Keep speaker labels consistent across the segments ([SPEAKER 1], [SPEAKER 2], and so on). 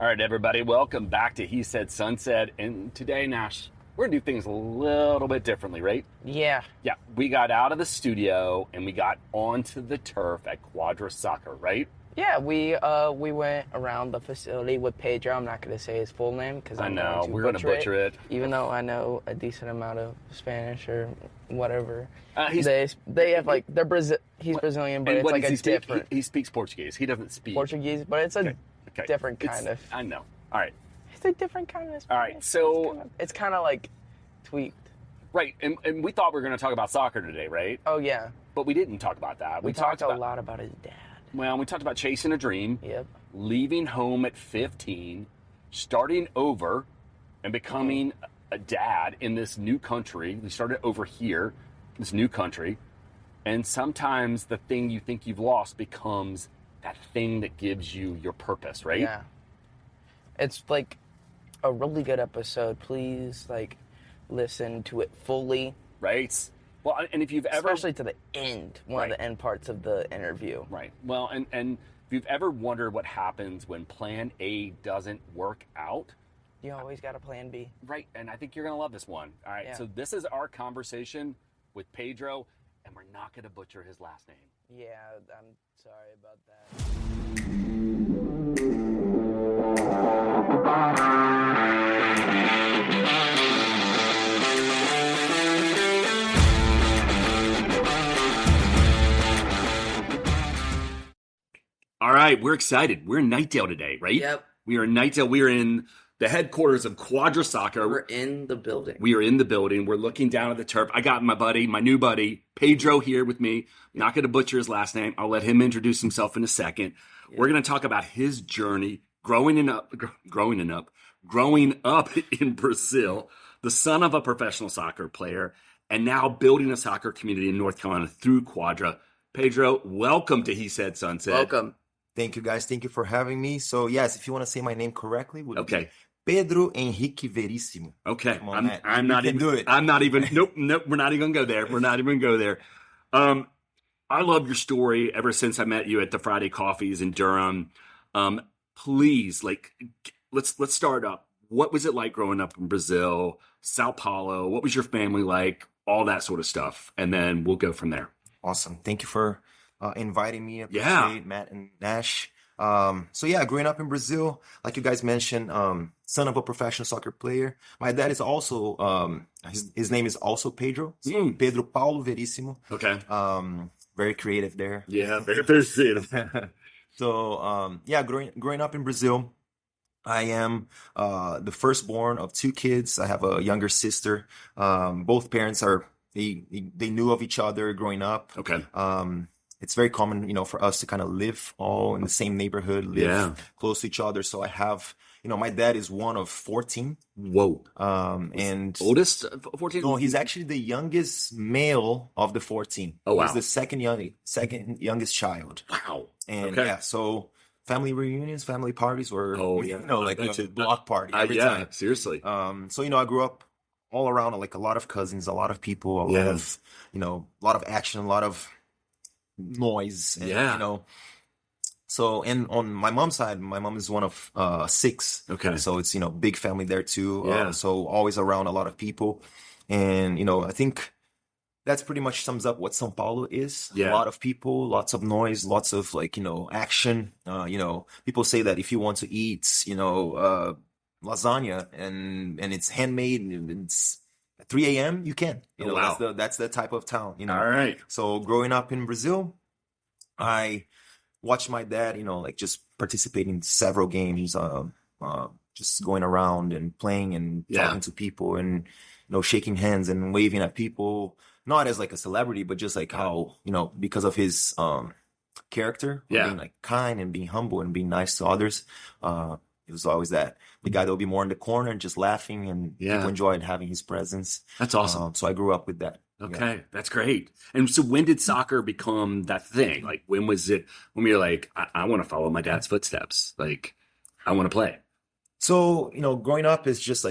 [SPEAKER 1] All right, everybody, welcome back to He Said Sunset. And today, Nash, we're going to do things a little bit differently, right?
[SPEAKER 2] Yeah.
[SPEAKER 1] Yeah, we got out of the studio and we got onto the turf at Quadra Soccer, right?
[SPEAKER 2] Yeah, we went around the facility with Pedro. I'm not going to say his full name because
[SPEAKER 1] I
[SPEAKER 2] I'm
[SPEAKER 1] know,
[SPEAKER 2] going to
[SPEAKER 1] we're going to butcher it.
[SPEAKER 2] even though I know a decent amount of Spanish or whatever.
[SPEAKER 1] He's
[SPEAKER 2] Brazilian, but
[SPEAKER 1] and
[SPEAKER 2] it's
[SPEAKER 1] what
[SPEAKER 2] like
[SPEAKER 1] does
[SPEAKER 2] a
[SPEAKER 1] he speak?
[SPEAKER 2] different
[SPEAKER 1] He speaks Portuguese. He doesn't speak
[SPEAKER 2] Portuguese, but it's a
[SPEAKER 1] Okay.
[SPEAKER 2] different kind of.
[SPEAKER 1] I know. All right.
[SPEAKER 2] It's a different kind of Spanish.
[SPEAKER 1] All right, so
[SPEAKER 2] it's kind of like tweaked.
[SPEAKER 1] right, and we thought we were going to talk about soccer today, right?
[SPEAKER 2] Oh yeah,
[SPEAKER 1] But we didn't talk about that.
[SPEAKER 2] we talked a lot about his dad.
[SPEAKER 1] Well, we talked about chasing a dream.
[SPEAKER 2] Yep.
[SPEAKER 1] Leaving home at 15, starting over, and becoming a dad in this new country. We started over here, this new country. And sometimes the thing you think you've lost becomes that thing that gives you your purpose, right?
[SPEAKER 2] Yeah. It's like a really good episode. Please, listen to it fully.
[SPEAKER 1] Right? Well, and if you've ever...
[SPEAKER 2] Especially to the end, one of the end parts of the interview.
[SPEAKER 1] Right. Well, and if you've ever wondered what happens when plan A doesn't work out...
[SPEAKER 2] You always got a plan B.
[SPEAKER 1] Right, and I think you're going to love this one. All right, So this is our conversation with Pedro, and we're not going to butcher his last name.
[SPEAKER 2] Yeah, I'm sorry about that.
[SPEAKER 1] All right, we're excited. We're in Nightdale today, right?
[SPEAKER 3] Yep.
[SPEAKER 1] We are in Nightdale. We are in the headquarters of Quadra Soccer.
[SPEAKER 3] We're in the building.
[SPEAKER 1] We are in the building. We're looking down at the turf. I got my new buddy, Pedro, here with me. I'm not going to butcher his last name. I'll let him introduce himself in a second. Yeah. We're going to talk about his journey growing up in Brazil, the son of a professional soccer player, and now building a soccer community in North Carolina through Quadra. Pedro, welcome to He Said Sunset.
[SPEAKER 3] Welcome.
[SPEAKER 4] Thank you, guys. Thank you for having me. So, yes, if you want to say my name correctly, would
[SPEAKER 1] okay.
[SPEAKER 4] Pedro Henrique Verissimo.
[SPEAKER 1] Okay.
[SPEAKER 4] On,
[SPEAKER 1] I'm not even do it. I'm not even nope, we're not even gonna go there. We're not even gonna go there. I love your story ever since I met you at the Friday Coffees in Durham. Please, let's start up. What was it like growing up in Brazil, Sao Paulo? What was your family like? All that sort of stuff. And then we'll go from there.
[SPEAKER 4] Awesome. Thank you for inviting me. Appreciate Matt and Nash. Growing up in Brazil, like you guys mentioned, son of a professional soccer player. My dad is also, his name is also Pedro. So Pedro Paulo Verissimo.
[SPEAKER 1] Okay.
[SPEAKER 4] Very creative there.
[SPEAKER 1] Yeah, very creative.
[SPEAKER 4] So, growing up in Brazil, I am the firstborn of two kids. I have a younger sister. Both parents they knew of each other growing up.
[SPEAKER 1] Okay.
[SPEAKER 4] It's very common, for us to kind of live all in the same neighborhood, live close to each other. So I have, my dad is one of 14.
[SPEAKER 1] Whoa.
[SPEAKER 4] And
[SPEAKER 1] oldest 14?
[SPEAKER 4] No, he's actually the youngest male of the 14.
[SPEAKER 1] Oh, wow.
[SPEAKER 4] He's the second youngest child.
[SPEAKER 1] Wow.
[SPEAKER 4] And so family reunions, family parties were, a block party every time.
[SPEAKER 1] Seriously.
[SPEAKER 4] I grew up all around, a lot of cousins, a lot of people, a lot of action, a lot of noise. And, So, and on my mom's side, my mom is one of 6.
[SPEAKER 1] Okay.
[SPEAKER 4] So it's, big family there too.
[SPEAKER 1] Yeah.
[SPEAKER 4] So always around a lot of people. And, I think that's pretty much sums up what São Paulo is.
[SPEAKER 1] Yeah.
[SPEAKER 4] A lot of people, lots of noise, lots of action. People say that if you want to eat, lasagna and it's handmade and it's at 3 a.m. you can.
[SPEAKER 1] Wow.
[SPEAKER 4] That's the type of town.
[SPEAKER 1] All right.
[SPEAKER 4] So growing up in Brazil, I watched my dad, just participating in several games, just going around and playing and talking to people and shaking hands and waving at people, not as a celebrity, but just how because of his character, being kind and being humble and being nice to others. It was always the guy that would be more in the corner and just laughing, and people enjoyed having his presence.
[SPEAKER 1] That's awesome.
[SPEAKER 4] So I grew up with that.
[SPEAKER 1] Okay, that's great. And so when did soccer become that thing? When was it, when we were I want to follow my dad's footsteps. I want to play.
[SPEAKER 4] So, growing up is just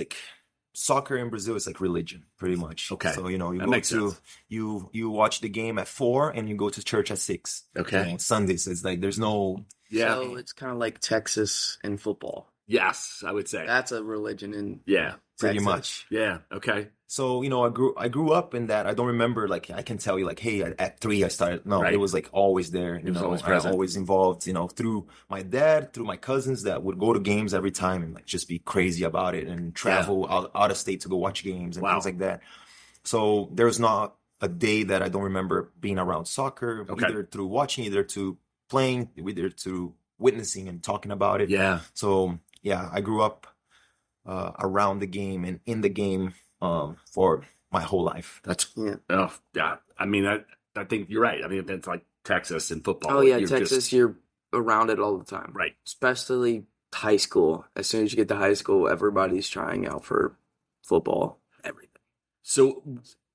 [SPEAKER 4] soccer in Brazil is religion, pretty much.
[SPEAKER 1] Okay.
[SPEAKER 4] So, you watch the game at 4 and you go to church at 6.
[SPEAKER 1] Okay.
[SPEAKER 4] Sundays, it's there's no...
[SPEAKER 3] Yeah. So it's kind of like Texas in football.
[SPEAKER 1] Yes, I would say.
[SPEAKER 2] That's a religion in
[SPEAKER 1] Yeah.
[SPEAKER 4] Pretty
[SPEAKER 2] Texas.
[SPEAKER 4] much.
[SPEAKER 1] Yeah. Okay.
[SPEAKER 4] So, I grew up in that. I don't remember, like, I can tell you, like, hey, at 3 I started. No,
[SPEAKER 1] Right.
[SPEAKER 4] it was like always there.
[SPEAKER 1] It was always present.
[SPEAKER 4] Always involved, through my dad, through my cousins that would go to games every time and like just be crazy about it and travel out of state to go watch games and things like that. So there's not a day that I don't remember being around soccer, either through watching, either to playing, either to witnessing and talking about it.
[SPEAKER 1] Yeah.
[SPEAKER 4] So yeah, I grew up around the game and in the game for my whole life.
[SPEAKER 1] That's yeah. I mean, I think you're right. I mean, it's like Texas and football.
[SPEAKER 2] Oh yeah, Texas, you're around it all the time.
[SPEAKER 1] Right.
[SPEAKER 2] Especially high school. As soon as you get to high school, everybody's trying out for football, everything.
[SPEAKER 1] So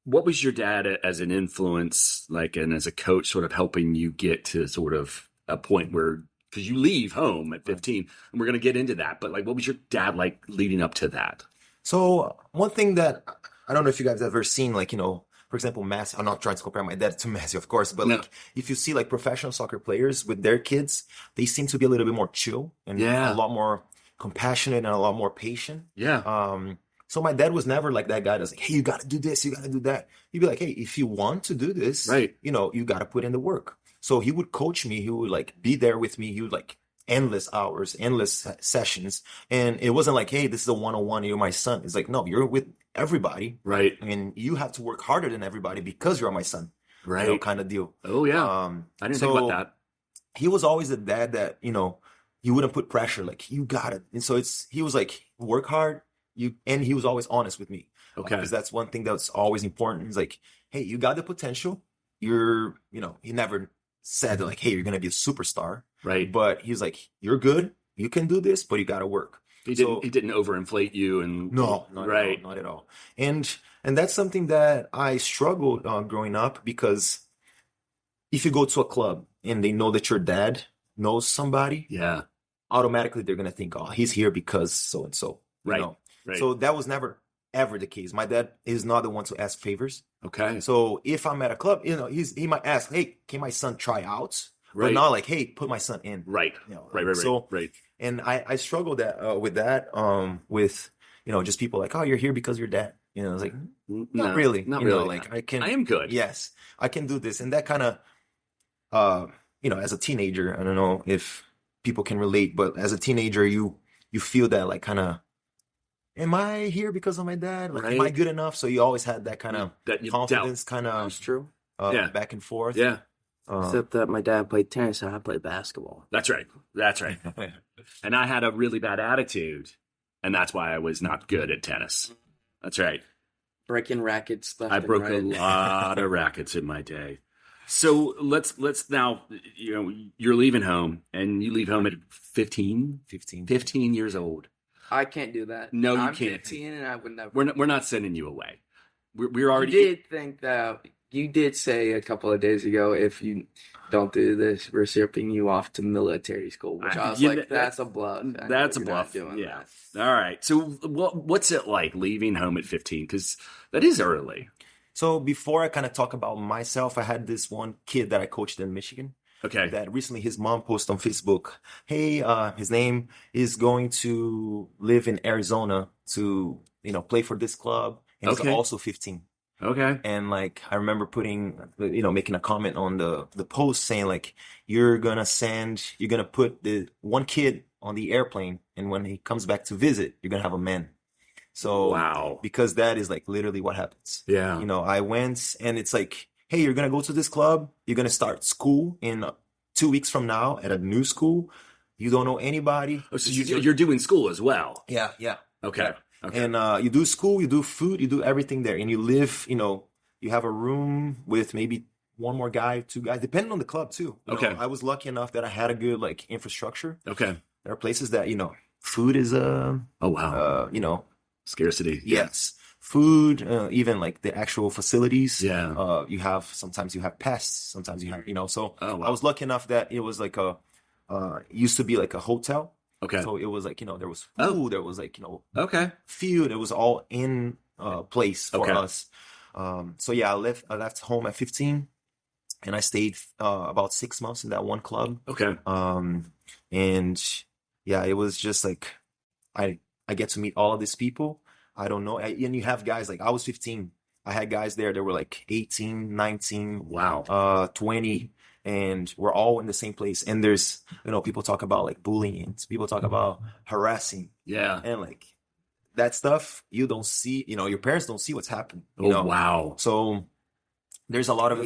[SPEAKER 1] what was your dad as an influence, like, and as a coach, sort of helping you get to sort of a point where, because you leave home at 15, and we're going to get into that, but like, what was your dad like leading up to that?
[SPEAKER 4] So one thing that I don't know if you guys have ever seen, like, for example, Messi. I'm not trying to compare my dad to Messi, of course, but like if you see like professional soccer players with their kids, they seem to be a little bit more chill and a lot more compassionate and a lot more patient.
[SPEAKER 1] Yeah.
[SPEAKER 4] So my dad was never like that guy that's like, hey, you got to do this, you got to do that. He'd be like, hey, if you want to do this, you got to put in the work. So he would coach me. He would like be there with me. He would like endless hours, endless sessions. And it wasn't like, hey, this is a one-on-one, you're my son. It's like, no, you're with everybody.
[SPEAKER 1] Right.
[SPEAKER 4] And you have to work harder than everybody because you're my son.
[SPEAKER 1] Right.
[SPEAKER 4] Kind of deal.
[SPEAKER 1] Oh, yeah. I didn't think about that.
[SPEAKER 4] He was always a dad that, he wouldn't put pressure. Like, you got it. And so he was like, work hard. And he was always honest with me.
[SPEAKER 1] Okay.
[SPEAKER 4] Because that's one thing that's always important. He's like, hey, you got the potential. He never said like, hey, you're going to be a superstar.
[SPEAKER 1] Right.
[SPEAKER 4] But he's like, you're good. You can do this, but you got to work.
[SPEAKER 1] He didn't overinflate you and
[SPEAKER 4] no, not at all. And that's something that I struggled growing up, because if you go to a club and they know that your dad knows somebody, automatically they're going to think, oh, he's here because so and so.
[SPEAKER 1] Right.
[SPEAKER 4] Right. So that was never ever the case. My dad is not the one to ask favors.
[SPEAKER 1] Okay.
[SPEAKER 4] So if I'm at a club, he might ask, hey, can my son try out?
[SPEAKER 1] Right.
[SPEAKER 4] But not like, hey, put my son in.
[SPEAKER 1] Right. Right.
[SPEAKER 4] So,
[SPEAKER 1] right.
[SPEAKER 4] And I struggled with that, with, just people like, oh, you're here because you're dad. I was like, not really.
[SPEAKER 1] Not really.
[SPEAKER 4] Like I
[SPEAKER 1] am good.
[SPEAKER 4] Yes, I can do this. And that kind of, as a teenager, I don't know if people can relate, but as a teenager, you feel that like kind of, am I here because of my dad? Like, am I good enough? So you always had that kind of confidence, kind of.
[SPEAKER 2] That's true.
[SPEAKER 4] Back and forth.
[SPEAKER 1] Yeah.
[SPEAKER 2] Except that my dad played tennis and I played basketball.
[SPEAKER 1] That's right. And I had a really bad attitude, and that's why I was not good at tennis. That's right.
[SPEAKER 2] Breaking rackets.
[SPEAKER 1] I broke a lot of rackets in my day. So let's now, you're leaving home, and you leave home at 15 years old.
[SPEAKER 2] I can't do that.
[SPEAKER 1] No, you
[SPEAKER 2] I'm
[SPEAKER 1] can't.
[SPEAKER 2] 15 and I would never.
[SPEAKER 1] We're not sending you away. We're already.
[SPEAKER 2] You did think that. You did say a couple of days ago, if you don't do this, we're shipping you off to military school. Which I was like, that's a bluff.
[SPEAKER 1] That's a bluff. Yeah. All right. So what's it like leaving home at 15? Because that is early.
[SPEAKER 4] So before I kind of talk about myself, I had this one kid that I coached in Michigan.
[SPEAKER 1] Okay.
[SPEAKER 4] That recently his mom posted on Facebook, hey, his name is going to live in Arizona to, play for this club. And he's also 15.
[SPEAKER 1] Okay.
[SPEAKER 4] And like, I remember making a comment on the post saying like, you're going to put the one kid on the airplane. And when he comes back to visit, you're going to have a man. So,
[SPEAKER 1] wow.
[SPEAKER 4] Because that is like literally what happens.
[SPEAKER 1] Yeah.
[SPEAKER 4] I went and it's like, hey, you're going to go to this club. You're going to start school in 2 weeks from now at a new school. You don't know anybody.
[SPEAKER 1] Oh, so you're doing school as well.
[SPEAKER 4] Yeah.
[SPEAKER 1] Okay.
[SPEAKER 4] Yeah. Okay. And you do school, you do food, you do everything there. And you live, you have a room with maybe one more guy, two guys, depending on the club too. I was lucky enough that I had a good like infrastructure.
[SPEAKER 1] Okay.
[SPEAKER 4] There are places that, food is
[SPEAKER 1] oh wow. Scarcity.
[SPEAKER 4] Yes. Food, even like the actual facilities.
[SPEAKER 1] Yeah.
[SPEAKER 4] Sometimes you have pests, sometimes you have, so
[SPEAKER 1] oh, wow.
[SPEAKER 4] I was lucky enough that it was like used to be like a hotel.
[SPEAKER 1] Okay.
[SPEAKER 4] So it was like, there was food, there was like,
[SPEAKER 1] okay.
[SPEAKER 4] food. It was all in place for us. So yeah, I left home at 15 and I stayed about 6 months in that one club.
[SPEAKER 1] Okay.
[SPEAKER 4] And yeah, it was just like I get to meet all of these people. I don't know. And you have guys like, I was 15. I had guys there that were like 18, 19,
[SPEAKER 1] wow,
[SPEAKER 4] 20, and we're all in the same place. And there's, people talk about like bullying. People talk about harassing.
[SPEAKER 1] Yeah.
[SPEAKER 4] And like that stuff you don't see, your parents don't see what's happening.
[SPEAKER 1] Wow.
[SPEAKER 4] So there's a lot of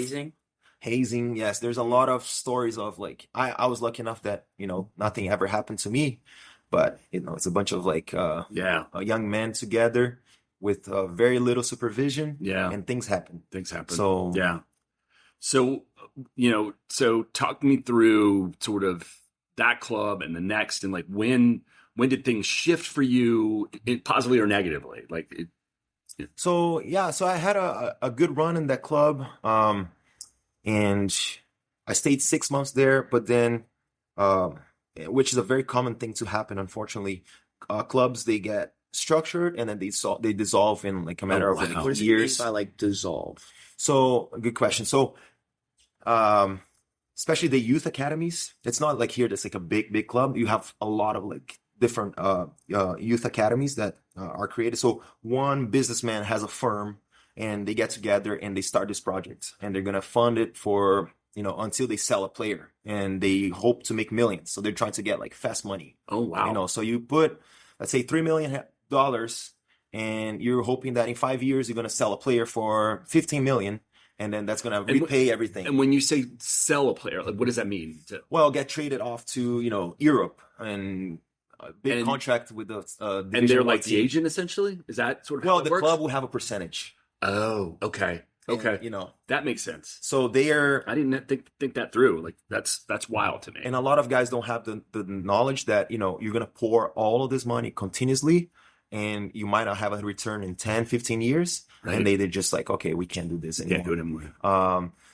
[SPEAKER 2] hazing.
[SPEAKER 4] Yes. There's a lot of stories of like, I was lucky enough that, nothing ever happened to me. But, it's a bunch of like young men together with very little supervision.
[SPEAKER 1] Yeah.
[SPEAKER 4] And things happen.
[SPEAKER 1] So, yeah. So, so talk me through sort of that club and the next, and like when did things shift for you, positively or negatively?
[SPEAKER 4] So I had a good run in that club. And I stayed 6 months there, but then, which is a very common thing to happen, unfortunately. Clubs, they get structured and then they dissolve in like a matter of like
[SPEAKER 2] What does
[SPEAKER 4] years.
[SPEAKER 2] it mean by like dissolve?
[SPEAKER 4] So, good question. So, especially the youth academies, it's not like here that's like a big club. You have a lot of like different youth academies that are created. So one businessman has a firm and they get together and they start this project and they're gonna fund it for until they sell a player, and they hope to make millions. So they're trying to get like fast money.
[SPEAKER 1] Oh, wow.
[SPEAKER 4] So you put, let's say $3 million, and you're hoping that in 5 years, you're going to sell a player for 15 million, and then that's going to repay everything.
[SPEAKER 1] And when you say sell a player, like what does that mean?
[SPEAKER 4] Well, get traded off to, Europe and a big contract with the,
[SPEAKER 1] and they're like the agent essentially? Is that sort of how it works?
[SPEAKER 4] Club will have a percentage.
[SPEAKER 1] Oh, okay. Okay.
[SPEAKER 4] And,
[SPEAKER 1] that makes sense.
[SPEAKER 4] So
[SPEAKER 1] I didn't think that through. Like that's wild to me.
[SPEAKER 4] And a lot of guys don't have the knowledge that, you're going to pour all of this money continuously and you might not have a return in 10, 15 years. Right. And they're just like, okay, we can't do this anymore.
[SPEAKER 1] Can't do it anymore.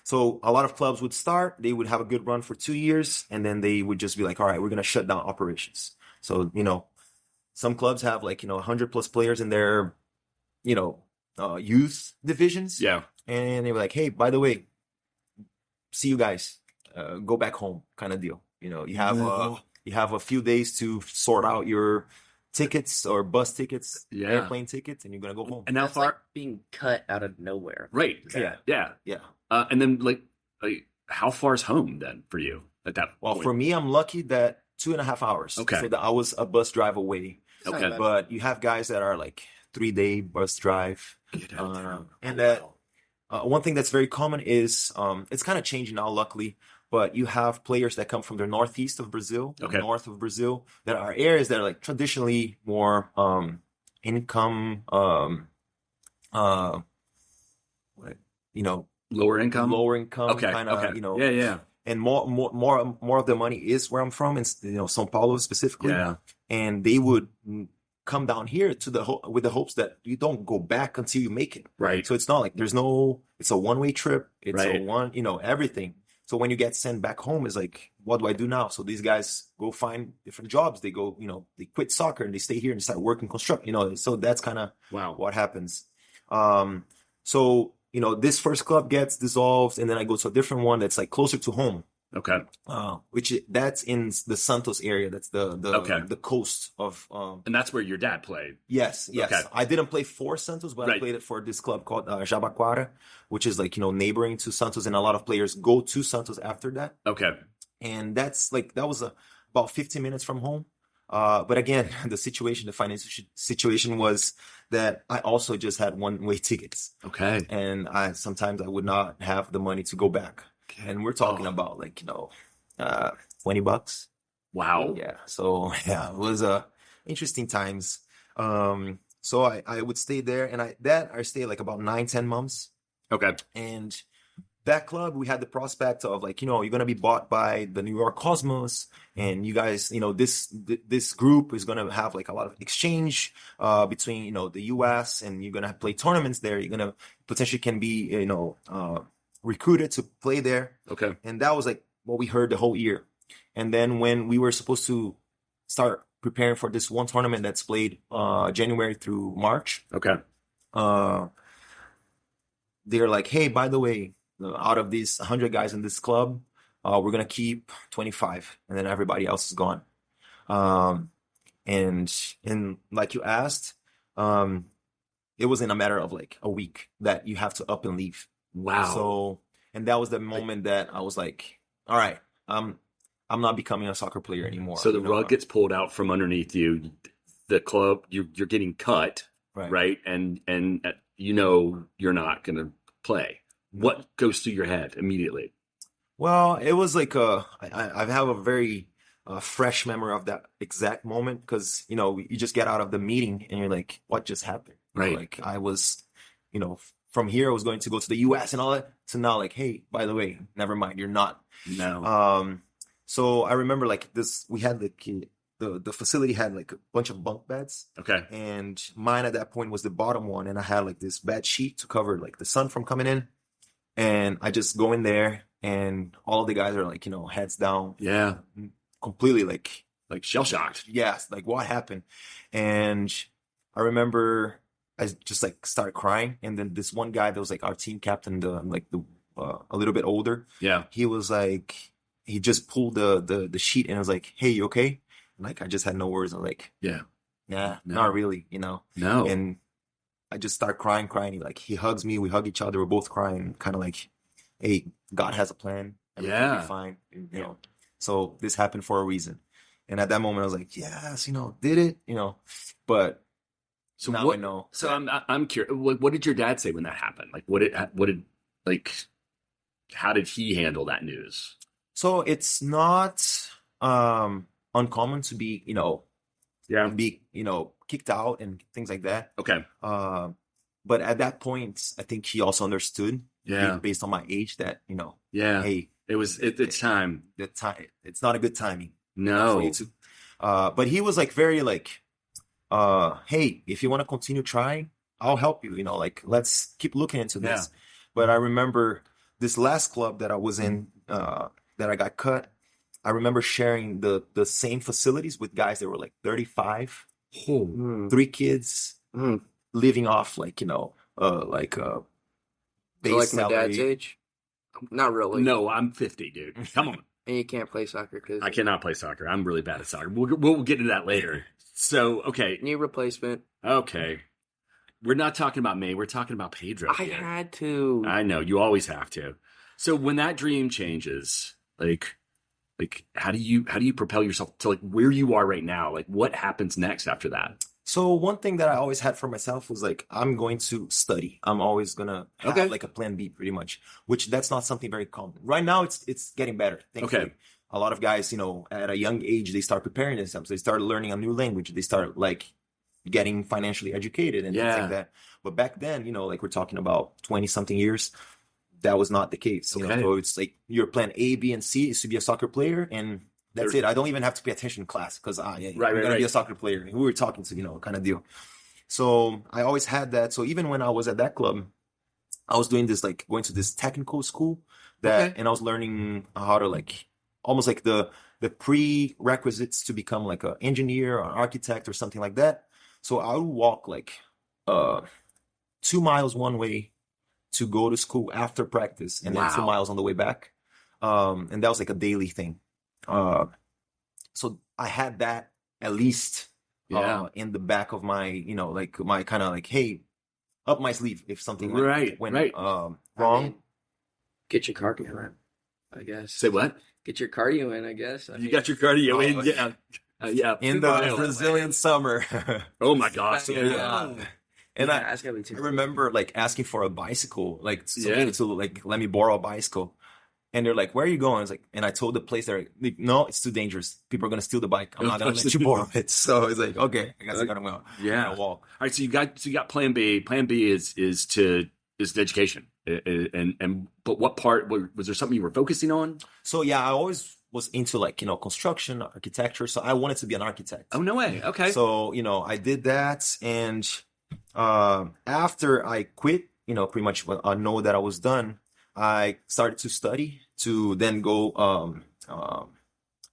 [SPEAKER 4] So a lot of clubs would start, they would have a good run for 2 years, and then they would just be like, all right, we're going to shut down operations. So, some clubs have like, 100 plus players in their, youth divisions.
[SPEAKER 1] Yeah.
[SPEAKER 4] And they were like, hey, by the way, see you guys, go back home kind of deal. You have a few days to sort out your tickets or bus tickets, airplane tickets, and you're going to go home.
[SPEAKER 2] And how far? Like being cut out of nowhere.
[SPEAKER 1] Right. Yeah. And then like how far is home then for you at that point?
[SPEAKER 4] Well, for me, I'm lucky that 2.5 hours.
[SPEAKER 1] Okay.
[SPEAKER 4] So that I was a bus drive away.
[SPEAKER 1] Okay.
[SPEAKER 4] But you have guys that are like 3-day bus drive. And that one thing that's very common is it's kind of changing now, luckily, but you have players that come from the northeast of Brazil, north of Brazil, that are areas that are like traditionally more income,
[SPEAKER 1] lower income,
[SPEAKER 4] kind of, and more of the money is where I'm from, in São Paulo specifically, and they would come down here with the hopes that you don't go back until you make it.
[SPEAKER 1] Right.
[SPEAKER 4] So it's not like it's a one-way trip. It's everything. So when you get sent back home, it's like, what do I do now? So these guys go find different jobs. They go, they quit soccer and they stay here and start working construction, so that's kind of what happens. So, this first club gets dissolved and then I go to a different one that's like closer to home.
[SPEAKER 1] Okay.
[SPEAKER 4] That's in the Santos area. That's the coast of.
[SPEAKER 1] And that's where your dad played.
[SPEAKER 4] Yes.
[SPEAKER 1] Okay.
[SPEAKER 4] I didn't play for Santos, but I played it for this club called Jabaquara, which is like neighboring to Santos, and a lot of players go to Santos after that.
[SPEAKER 1] Okay.
[SPEAKER 4] And that's that was about 15 minutes from home. But again, the financial situation was that I also just had one-way tickets.
[SPEAKER 1] Okay.
[SPEAKER 4] And sometimes I would not have the money to go back. And we're talking about like, $20.
[SPEAKER 1] Wow.
[SPEAKER 4] Yeah. So it was interesting times. So I would stay there, and I stayed like about 9-10 months.
[SPEAKER 1] Okay.
[SPEAKER 4] And that club, we had the prospect of like, you're going to be bought by the New York Cosmos, and you guys, this group is going to have like a lot of exchange between, the US, and you're going to play tournaments there. You're going to potentially can be, recruited to play there.
[SPEAKER 1] Okay.
[SPEAKER 4] And that was like what we heard the whole year. And then when we were supposed to start preparing for this one tournament that's played January through March.
[SPEAKER 1] Okay.
[SPEAKER 4] They're like, hey, by the way, out of these 100 guys in this club, we're going to keep 25, and then everybody else is gone. And like you asked, it was in a matter of like a week that you have to up and leave.
[SPEAKER 1] Wow.
[SPEAKER 4] So, and that was the moment that I was like, all right, I'm not becoming a soccer player anymore.
[SPEAKER 1] So the rug gets pulled out from underneath you. The club, you're getting cut, right? And you're not going to play. What goes through your head immediately?
[SPEAKER 4] Well, it was like I have a very fresh memory of that exact moment because, you just get out of the meeting and you're like, what just happened?
[SPEAKER 1] Right.
[SPEAKER 4] Like I was, from here I was going to go to the US and all that. So now like, hey, by the way, never mind, you're not.
[SPEAKER 1] No.
[SPEAKER 4] So I remember like we had the facility had like a bunch of bunk beds.
[SPEAKER 1] Okay.
[SPEAKER 4] And mine at that point was the bottom one. And I had like this bed sheet to cover like the sun from coming in. And I just go in there and all of the guys are like, heads down.
[SPEAKER 1] Yeah.
[SPEAKER 4] Completely like
[SPEAKER 1] shell shocked.
[SPEAKER 4] Yes. Like what happened? And I remember I just like started crying. And then this one guy that was like our team captain, a little bit older.
[SPEAKER 1] Yeah.
[SPEAKER 4] He was like, he just pulled the sheet and was like, hey, you okay? Like, I just had no words. I'm like, yeah, no. Not really,
[SPEAKER 1] No.
[SPEAKER 4] And I just start crying. He hugs me. We hug each other. We're both crying, kind of like, hey, God has a plan. Everything will be fine. So this happened for a reason. And at that moment, I was like, yes, did it, but
[SPEAKER 1] so
[SPEAKER 4] now I know.
[SPEAKER 1] So I'm curious. What did your dad say when that happened? How did he handle that news?
[SPEAKER 4] So it's not uncommon to be, kicked out and things like that.
[SPEAKER 1] Okay.
[SPEAKER 4] But at that point, I think he also understood, based on my age, that hey,
[SPEAKER 1] it's time.
[SPEAKER 4] It's not a good timing.
[SPEAKER 1] No.
[SPEAKER 4] For you to, but he was like very like, hey, if you want to continue trying, I'll help you. Let's keep looking into this.
[SPEAKER 1] Yeah.
[SPEAKER 4] But I remember this last club that I was in, that I got cut. I remember sharing the same facilities with guys that were like 35, 3 kids, living off base
[SPEAKER 2] like
[SPEAKER 4] salary.
[SPEAKER 2] My dad's age? Not really.
[SPEAKER 1] No, I'm 50, dude. Come on.
[SPEAKER 2] And you can't play soccer because
[SPEAKER 1] I cannot play soccer. I'm really bad at soccer. We'll get into that later. So, okay.
[SPEAKER 2] Knee replacement.
[SPEAKER 1] Okay. We're not talking about me. We're talking about Pedro.
[SPEAKER 2] I had to.
[SPEAKER 1] I know. You always have to. So when that dream changes, like how do you propel yourself to like where you are right now? Like what happens next after that?
[SPEAKER 4] So one thing that I always had for myself was like, I'm going to study. I'm always going to have like a plan B pretty much, which that's not something very common. Right now it's getting better. Thankfully.
[SPEAKER 1] Okay.
[SPEAKER 4] A lot of guys, at a young age, they start preparing themselves. They start learning a new language. They start like getting financially educated and things like that. But back then, like we're talking about 20 something years, that was not the case. So it's like your plan A, B, and C is to be a soccer player, and that's it. I don't even have to pay attention in class because you're gonna be a soccer player. Who we're talking to, kind of deal. So I always had that. So even when I was at that club, I was doing this like going to this technical school and I was learning how to like almost like the prerequisites to become like an engineer or an architect or something like that. So I would walk like 2 miles one way to go to school after practice and then 2 miles on the way back. And that was like a daily thing. So I had that at least in the back of my, like my kind of like, hey, up my sleeve if something went wrong.
[SPEAKER 2] I mean, get your cardio in, I guess.
[SPEAKER 1] Say what?
[SPEAKER 2] Get your cardio in, I guess.
[SPEAKER 1] You got your cardio in, yeah.
[SPEAKER 4] In the Brazilian summer.
[SPEAKER 1] Oh my gosh.
[SPEAKER 4] And I remember like asking for a bicycle, like to like let me borrow a bicycle. And they're like, where are you going? I was like, and I told the place they're like, no, it's too dangerous. People are gonna steal the bike. I'm not gonna let you borrow it. So it's like, okay, I guess I gotta go.
[SPEAKER 1] Yeah.
[SPEAKER 4] Walk. All
[SPEAKER 1] right. So you got plan B. Plan B is the education. But what part was there something you were focusing on?
[SPEAKER 4] So yeah, I always was into like, construction, architecture. So I wanted to be an architect.
[SPEAKER 1] Oh, no way. Okay.
[SPEAKER 4] So, I did that. And after I quit, pretty much I know that I was done. I started to study to then go,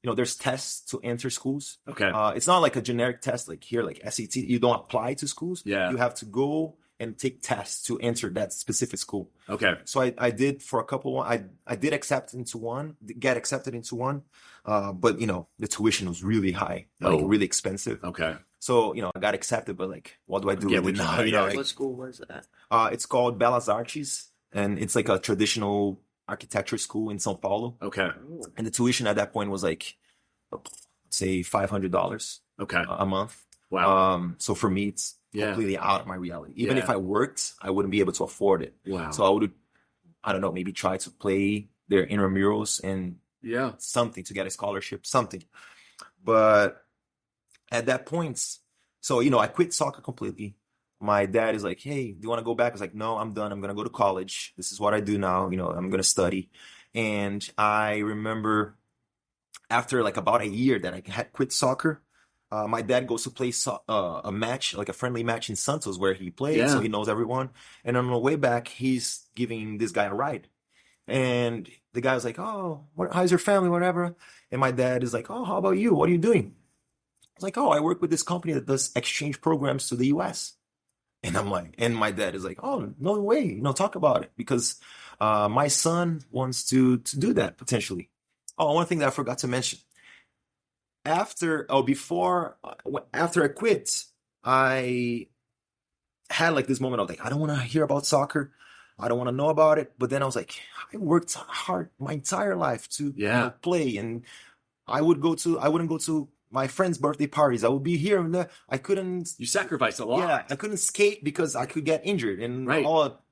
[SPEAKER 4] there's tests to enter schools.
[SPEAKER 1] Okay.
[SPEAKER 4] It's not like a generic test like here, like SAT. You don't apply to schools.
[SPEAKER 1] Yeah.
[SPEAKER 4] You have to go and take tests to enter that specific school.
[SPEAKER 1] Okay.
[SPEAKER 4] So I did for a couple. I did get accepted into one, but the tuition was really high, really expensive.
[SPEAKER 1] Okay.
[SPEAKER 4] So I got accepted, but like, what do I do with it now?
[SPEAKER 2] What school was that?
[SPEAKER 4] It's called Belas Artes, and it's like a traditional architecture school in São Paulo.
[SPEAKER 1] Okay.
[SPEAKER 4] And the tuition at that point was like, say $500.
[SPEAKER 1] Okay.
[SPEAKER 4] A month.
[SPEAKER 1] Wow.
[SPEAKER 4] So for me, it's completely out of my reality. Even if I worked, I wouldn't be able to afford it.
[SPEAKER 1] Wow.
[SPEAKER 4] So I would, I don't know, maybe try to play their intramurals and something to get a scholarship, something. But at that point, so I quit soccer completely. My dad is like, "Hey, do you want to go back?" I was like, "No, I'm done. I'm gonna go to college. This is what I do now. I'm gonna study." And I remember after like about a year that I had quit soccer, my dad goes to play a match, like a friendly match in Santos where he plays, so he knows everyone. And on the way back, he's giving this guy a ride. And the guy was like, "Oh, how's your family, whatever?" And my dad is like, "Oh, how about you? What are you doing?" I was like, "Oh, I work with this company that does exchange programs to the US." And I'm like, and my dad is like, "Oh, no way, talk about it, because my son wants to do that potentially." Oh, one thing that I forgot to mention. After I quit, I had like this moment of like, I don't want to hear about soccer. I don't want to know about it. But then I was like, I worked hard my entire life to play, and I wouldn't go to my friends' birthday parties. I would be here and there. I couldn't.
[SPEAKER 1] You sacrificed a lot.
[SPEAKER 4] Yeah, I couldn't skate because I could get injured and all.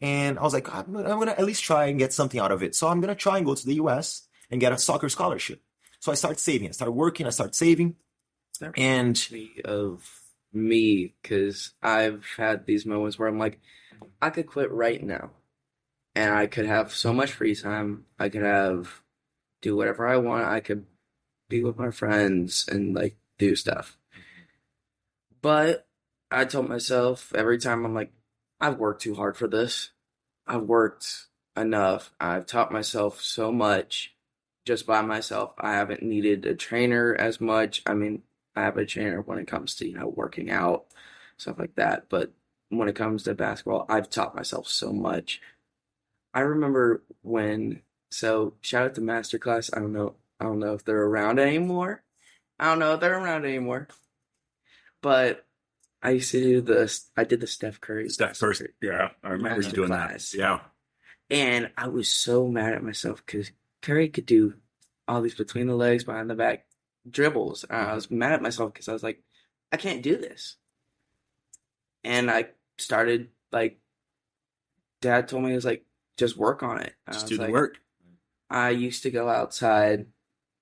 [SPEAKER 4] And I was like, I'm gonna at least try and get something out of it. So I'm gonna try and go to the US and get a soccer scholarship. So I started saving. I started working. I started saving.
[SPEAKER 2] That
[SPEAKER 4] and
[SPEAKER 2] of me, because I've had these moments where I'm like, I could quit right now, and I could have so much free time. I could do whatever I want. I could be with my friends and like do stuff. But I told myself every time, I'm like, I've worked too hard for this. I've worked enough. I've taught myself so much just by myself. I haven't needed a trainer as much. I mean, I have a trainer when it comes to, working out, stuff like that. But when it comes to basketball, I've taught myself so much. I remember so shout out to Masterclass. I don't know if they're around anymore. But I used to do I did the Steph Curry.
[SPEAKER 1] First, yeah. I remember you doing that. Yeah.
[SPEAKER 2] And I was so mad at myself because Curry could do all these between the legs, behind the back dribbles. And I was mad at myself because I was like, I can't do this. And I started, like, Dad told me, he was like, just work on it.
[SPEAKER 1] Just do the work.
[SPEAKER 2] I used to go outside.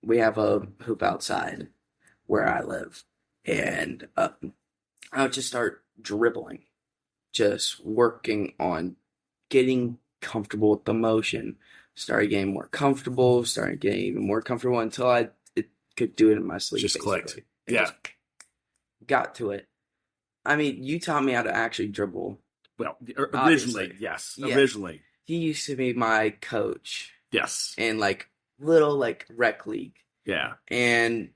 [SPEAKER 2] We have a hoop outside where I live. And I would just start dribbling, just working on getting comfortable with the motion. Started getting more comfortable, started getting even more comfortable until I could do it in my sleep.
[SPEAKER 1] Just clicked. Yeah.
[SPEAKER 2] Got to it. I mean, you taught me how to actually dribble.
[SPEAKER 1] Well, originally, yes. Yeah. Originally.
[SPEAKER 2] He used to be my coach.
[SPEAKER 1] Yes.
[SPEAKER 2] In little rec league.
[SPEAKER 1] Yeah.
[SPEAKER 2] And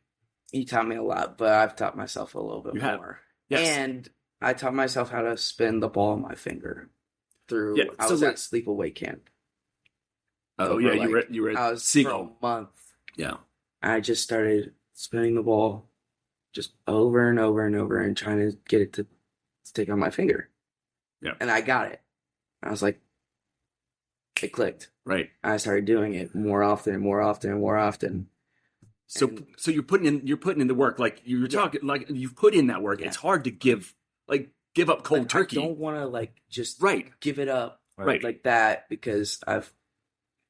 [SPEAKER 2] he taught me a lot, but I've taught myself a little bit more. Yes. And I taught myself how to spin the ball on my finger through. Yeah. I was at sleepaway camp.
[SPEAKER 1] Oh yeah, you were.
[SPEAKER 2] I was Seagull. For a month.
[SPEAKER 1] Yeah.
[SPEAKER 2] I just started spinning the ball, just over and over and over, and trying to get it to stick on my finger.
[SPEAKER 1] Yeah.
[SPEAKER 2] And I got it. I was like, it clicked.
[SPEAKER 1] Right.
[SPEAKER 2] I started doing it more often and more often and more often.
[SPEAKER 1] So you're putting in the work, like you were talking, like you've put in that work. Yeah. It's hard to give up cold turkey.
[SPEAKER 2] I don't want to just give it up
[SPEAKER 1] like
[SPEAKER 2] that because I've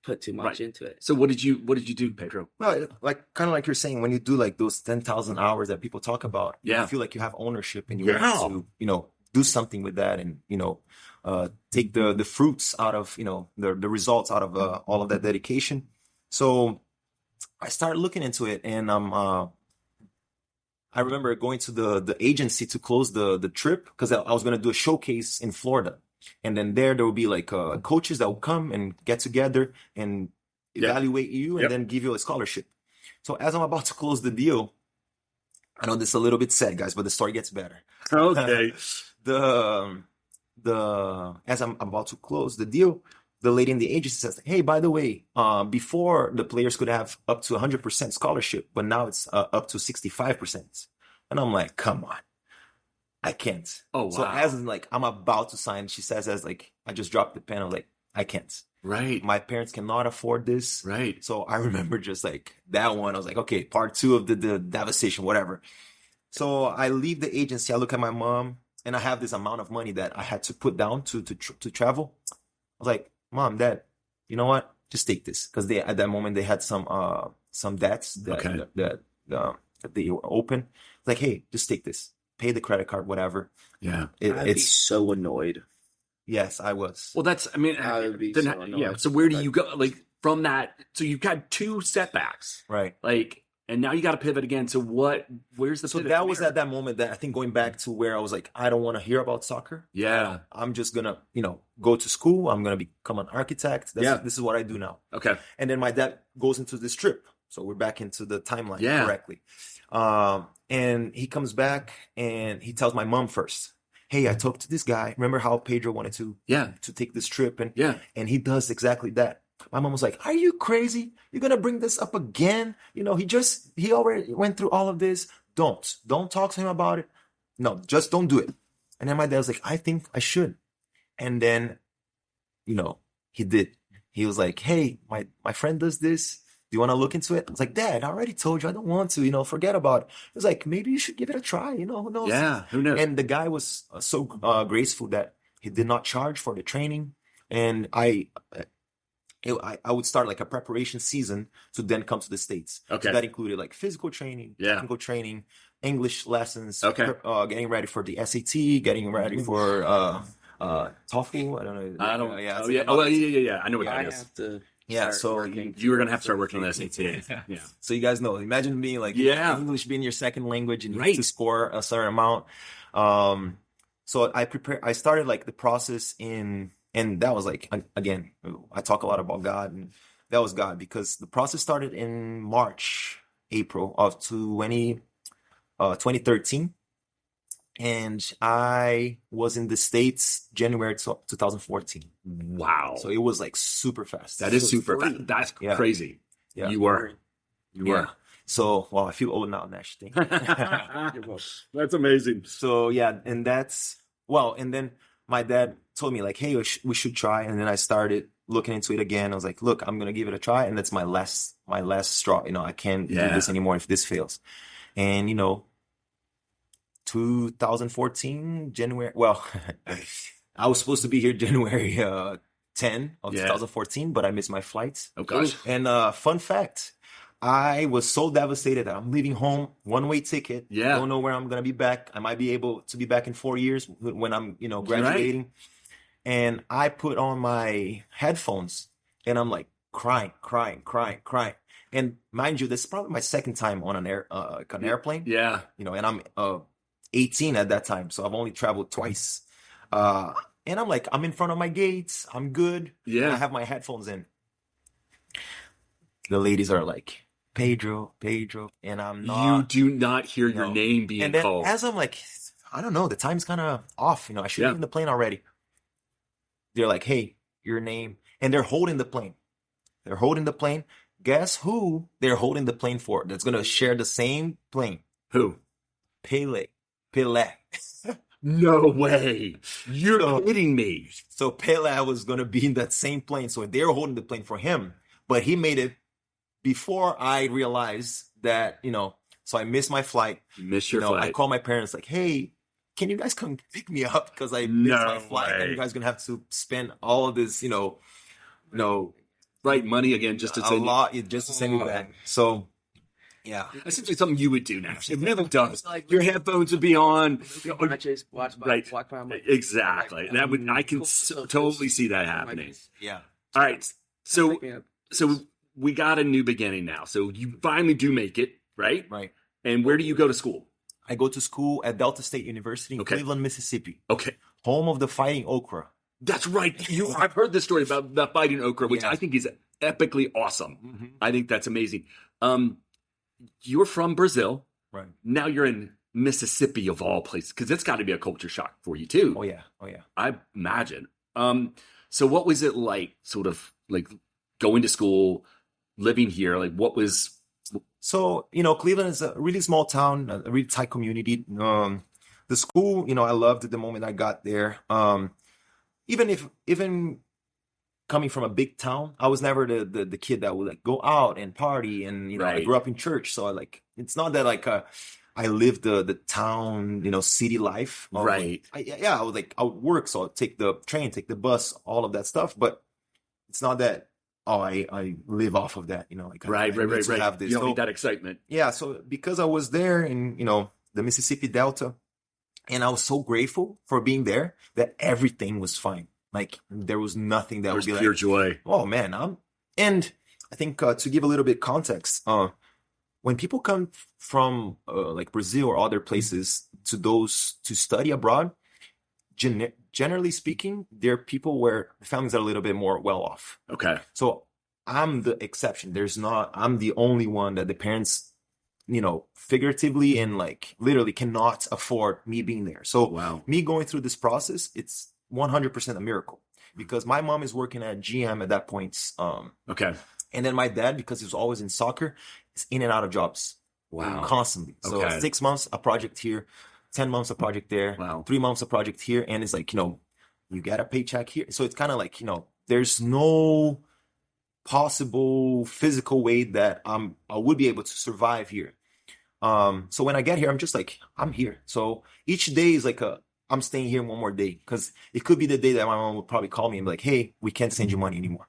[SPEAKER 2] put too much into it.
[SPEAKER 1] So what did you do, Pedro?
[SPEAKER 4] Well, kind of like you're saying, when you do those 10,000 hours that people talk about, you feel like you have ownership and you have to, do something with that and, take the fruits out of, the results out of all of that dedication. So I started looking into it, and I remember going to the agency to close the trip because I was going to do a showcase in Florida. And then there will be coaches that will come and get together and evaluate you and then give you a scholarship. So as I'm about to close the deal, I know this is a little bit sad, guys, but the story gets better.
[SPEAKER 1] Okay.
[SPEAKER 4] The as I'm about to close the deal, the lady in the agency says, "Hey, by the way, before the players could have up to 100% scholarship, but now it's up to 65%." And I'm like, "Come on, I can't."
[SPEAKER 1] Oh, wow.
[SPEAKER 4] So as like I'm about to sign, she says, as like I just dropped the pen, I'm like, "I can't.
[SPEAKER 1] Right.
[SPEAKER 4] My parents cannot afford this."
[SPEAKER 1] Right.
[SPEAKER 4] So I remember just like that one. I was like, okay, part two of the devastation, whatever. So I leave the agency. I look at my mom, and I have this amount of money that I had to put down to travel. I was like, "Mom, Dad, you know what? Just take this," because they at that moment they had some debts that they were open. Like, "Hey, just take this. Pay the credit card, whatever."
[SPEAKER 1] Yeah.
[SPEAKER 2] I'd be so annoyed.
[SPEAKER 4] Yes, I was.
[SPEAKER 1] Well, I mean,
[SPEAKER 2] I would be
[SPEAKER 1] then,
[SPEAKER 2] so annoyed.
[SPEAKER 1] yeah. So where do you go? Like from that, so you've got 2 setbacks,
[SPEAKER 4] Right.
[SPEAKER 1] like, and now you got to pivot again. So where's the
[SPEAKER 4] So
[SPEAKER 1] pivot
[SPEAKER 4] that
[SPEAKER 1] from
[SPEAKER 4] was
[SPEAKER 1] here?
[SPEAKER 4] at that moment that I think going back to where I was like, I don't want to hear about soccer.
[SPEAKER 1] Yeah.
[SPEAKER 4] I'm just gonna, go to school. I'm gonna become an architect. This is what I do now.
[SPEAKER 1] Okay.
[SPEAKER 4] And then my dad goes into this trip. So we're back into the timeline correctly. And he comes back and he tells my mom first, "Hey, I talked to this guy. Remember how Pedro wanted to take this trip?" And he does exactly that. My mom was like, "Are you crazy? You're gonna bring this up again? He already went through all of this. Don't talk to him about it. No, just don't do it." And then my dad was like, "I think I should." And then, he did. He was like, "Hey, my friend does this. Do you want to look into it?" I was like, "Dad, I already told you I don't want to, forget about it." He was like, "Maybe you should give it a try, who knows?"
[SPEAKER 1] Yeah, who knows?
[SPEAKER 4] And the guy was so graceful that he did not charge for the training. And I would start like a preparation season to then come to the States.
[SPEAKER 1] Okay.
[SPEAKER 4] So that included like physical training, technical training, English lessons, getting ready for the SAT, getting ready for TOEFL. I don't know.
[SPEAKER 1] I don't.
[SPEAKER 4] Yeah.
[SPEAKER 1] Yeah. Oh, yeah. I know what that
[SPEAKER 2] I
[SPEAKER 1] is.
[SPEAKER 2] have to.
[SPEAKER 4] So
[SPEAKER 1] You were gonna have to start working on the SAT. Yeah.
[SPEAKER 4] So you guys know, imagine being like English being your second language and you need to score a certain amount. So I started like the process and that was like, again, I talk a lot about God, and that was God, because the process started in April of 2013. And I was in the States January 2014.
[SPEAKER 1] Wow.
[SPEAKER 4] So it was like super fast.
[SPEAKER 1] That is super fast. That's crazy.
[SPEAKER 4] Yeah.
[SPEAKER 1] You were.
[SPEAKER 4] So, well, I feel old now, Nash. Thank you.
[SPEAKER 1] That's amazing.
[SPEAKER 4] So, yeah, and and then my dad told me like, "Hey, we should try." And then I started looking into it again. I was like, "Look, I'm going to give it a try." And that's my last straw. I can't do this anymore if this fails. And, 2014, January. Well, I was supposed to be here January 10 of 2014, but I missed my flight.
[SPEAKER 1] Oh, gosh.
[SPEAKER 4] And fun fact, I was so devastated that I'm leaving home, one-way ticket.
[SPEAKER 1] Yeah.
[SPEAKER 4] Don't know where I'm going to be back. I might be able to be back in 4 years when I'm, graduating. Right. And I put on my headphones and I'm like crying. And mind you, this is probably my second time on an airplane.
[SPEAKER 1] Yeah.
[SPEAKER 4] And I'm 18 at that time. So I've only traveled twice. And I'm like, I'm in front of my gates. I'm good.
[SPEAKER 1] Yeah.
[SPEAKER 4] I have my headphones in. The ladies are like, Pedro, and I'm not.
[SPEAKER 1] You do not hear your name being
[SPEAKER 4] and then
[SPEAKER 1] called.
[SPEAKER 4] As I'm like, I don't know, the time's kind of off. I should be in the plane already. They're like, "Hey, your name," and they're holding the plane. Guess who they're holding the plane for? That's gonna share the same plane.
[SPEAKER 1] Who?
[SPEAKER 4] Pele.
[SPEAKER 1] No way. You're kidding me.
[SPEAKER 4] So Pele was gonna be in that same plane. So they're holding the plane for him, but he made it before I realized that, so I missed my flight.
[SPEAKER 1] You missed your flight.
[SPEAKER 4] I called my parents like, "Hey, can you guys come pick me up? Because I missed my flight. And you guys going to have to spend all of this,
[SPEAKER 1] right, money again just to send
[SPEAKER 4] just to send me back." So, yeah.
[SPEAKER 1] That seems like something you would do now. It never does. Like, your headphones would be on.
[SPEAKER 2] Walk by.
[SPEAKER 1] Exactly. I can totally see that happening.
[SPEAKER 4] Yeah.
[SPEAKER 1] All right. So we got a new beginning now. So you finally do make it, right?
[SPEAKER 4] Right.
[SPEAKER 1] And where do you go to school?
[SPEAKER 4] I go to school at Delta State University in Cleveland, Mississippi.
[SPEAKER 1] Okay.
[SPEAKER 4] Home of the Fighting Okra.
[SPEAKER 1] That's right. I've heard this story about the Fighting Okra, which I think is epically awesome. Mm-hmm. I think that's amazing. You're from Brazil.
[SPEAKER 4] Right.
[SPEAKER 1] Now you're in Mississippi of all places, because it's got to be a culture shock for you too.
[SPEAKER 4] Oh yeah. Oh yeah.
[SPEAKER 1] I imagine. So what was it like, sort of like going to school, living here? Like, what was?
[SPEAKER 4] So, Cleveland is a really small town, a really tight community. The school, I loved it the moment I got there. Even coming from a big town, I was never the kid that would like go out and party, and I
[SPEAKER 1] Right.
[SPEAKER 4] grew up in church, so it's not that like I lived the town, city life.
[SPEAKER 1] Right.
[SPEAKER 4] I would work, so I'd take the train, take the bus, all of that stuff, but it's not that I live off of that, like
[SPEAKER 1] Right.
[SPEAKER 4] I need to
[SPEAKER 1] Right.
[SPEAKER 4] have this.
[SPEAKER 1] You don't
[SPEAKER 4] So,
[SPEAKER 1] need that excitement.
[SPEAKER 4] yeah, so because I was there in, the Mississippi Delta, and I was so grateful for being there that everything was fine. Like there was nothing that
[SPEAKER 1] There's
[SPEAKER 4] would be
[SPEAKER 1] pure
[SPEAKER 4] like,
[SPEAKER 1] joy.
[SPEAKER 4] oh man, and I think to give a little bit context, when people come from like Brazil or other places to study abroad, generally speaking, they're people where families are a little bit more well off.
[SPEAKER 1] Okay.
[SPEAKER 4] So I'm the exception. I'm the only one that the parents, figuratively and like literally cannot afford me being there. So
[SPEAKER 1] Wow.
[SPEAKER 4] me going through this process, it's 100% a miracle because my mom is working at GM at that point.
[SPEAKER 1] Okay.
[SPEAKER 4] And then my dad, because he was always in soccer, is in and out of jobs.
[SPEAKER 1] Wow.
[SPEAKER 4] Constantly. So
[SPEAKER 1] Okay.
[SPEAKER 4] 6 months, a project here, 10 months, a project there,
[SPEAKER 1] Wow.
[SPEAKER 4] 3 months, a project here. And it's like, you get a paycheck here. So it's kind of like, there's no possible physical way that I would be able to survive here. So when I get here, I'm just like, I'm here. So each day is like I'm staying here one more day because it could be the day that my mom would probably call me and be like, hey, we can't send you money anymore.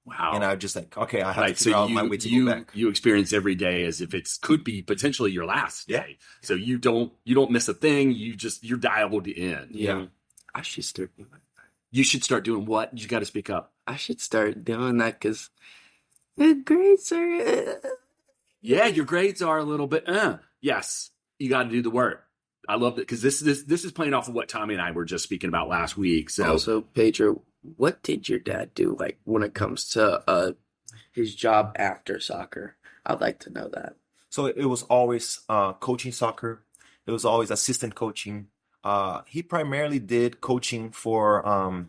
[SPEAKER 1] Wow.
[SPEAKER 4] And I'm just like, okay, I have
[SPEAKER 1] Right.
[SPEAKER 4] to figure out my way to go back.
[SPEAKER 1] You experience every day as if it could be potentially your last
[SPEAKER 4] Yeah.
[SPEAKER 1] day. So you don't miss a thing. You're dialed in.
[SPEAKER 2] Yeah. I should start doing that.
[SPEAKER 1] You should start doing what? You got to speak up.
[SPEAKER 2] I should start doing that because the grades are.
[SPEAKER 1] Yeah, your grades are a little bit. Yes, you got to do the work. I love it because this is playing off of what Tommy and I were just speaking about last week. So
[SPEAKER 2] Also, Pedro, what did your dad do like when it comes to his job after soccer? I'd like to know that.
[SPEAKER 4] So it was always coaching soccer. It was always assistant coaching. He primarily did coaching for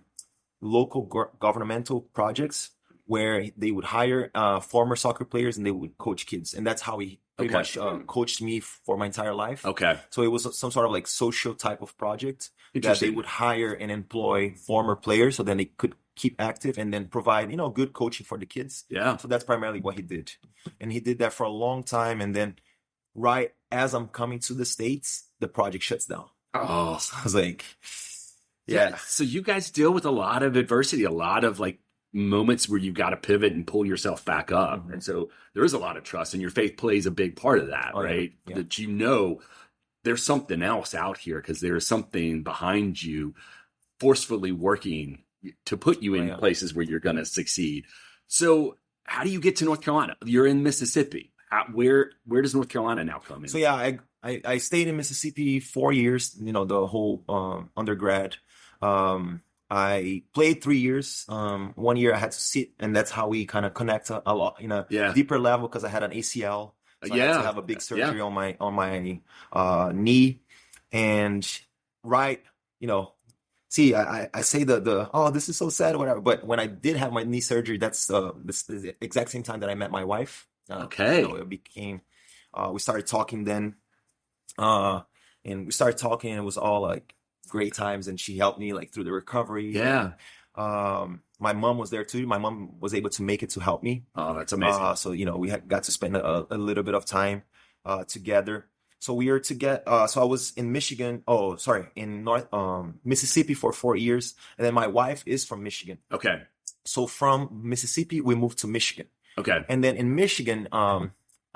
[SPEAKER 4] local governmental projects where they would hire former soccer players and they would coach kids. And that's how he pretty much coached me for my entire life.
[SPEAKER 1] okay,
[SPEAKER 4] So it was some sort of like social type of project that they
[SPEAKER 1] interesting.
[SPEAKER 4] would hire and employ former players so then they could keep active and then provide, good coaching for the kids.
[SPEAKER 1] Yeah.
[SPEAKER 4] So that's primarily what he did. And he did that for a long time. And then right as I'm coming to the States, the project shuts down.
[SPEAKER 1] Oh,
[SPEAKER 4] So I was like,
[SPEAKER 1] yeah. So you guys deal with a lot of adversity, a lot of like moments where you've got to pivot and pull yourself back up.
[SPEAKER 4] Mhm.
[SPEAKER 1] And so there is a lot of trust, and your faith plays a big part of that,
[SPEAKER 4] Oh, yeah.
[SPEAKER 1] right?
[SPEAKER 4] Yeah.
[SPEAKER 1] That there's something else out here because there's something behind you forcefully working to put you in
[SPEAKER 4] Oh, yeah.
[SPEAKER 1] places where you're going to succeed. So how do you get to North Carolina? You're in Mississippi. Where does North Carolina now come in?
[SPEAKER 4] So yeah, I stayed in Mississippi 4 years, the whole undergrad. I played 3 years. 1 year I had to sit, and that's how we kind of connect a lot in a
[SPEAKER 1] Yeah.
[SPEAKER 4] deeper level because I had an ACL. So I had
[SPEAKER 1] Yeah.
[SPEAKER 4] to have a big surgery on my knee, and right, see, I say oh, this is so sad or whatever, but when I did have my knee surgery, that's the exact same time that I met my wife.
[SPEAKER 1] Okay.
[SPEAKER 4] It became we started talking then, and we started talking, and it was all like great times, and she helped me like through the recovery.
[SPEAKER 1] Yeah.
[SPEAKER 4] My mom was there too. My mom was able to make it to help me.
[SPEAKER 1] Oh, that's amazing.
[SPEAKER 4] So we got to spend a little bit of time together. So we were together. So I was in Michigan. Oh, sorry, in North Mississippi for 4 years, and then my wife is from Michigan.
[SPEAKER 1] Okay.
[SPEAKER 4] So from Mississippi we moved to Michigan,
[SPEAKER 1] Okay.
[SPEAKER 4] and then in Michigan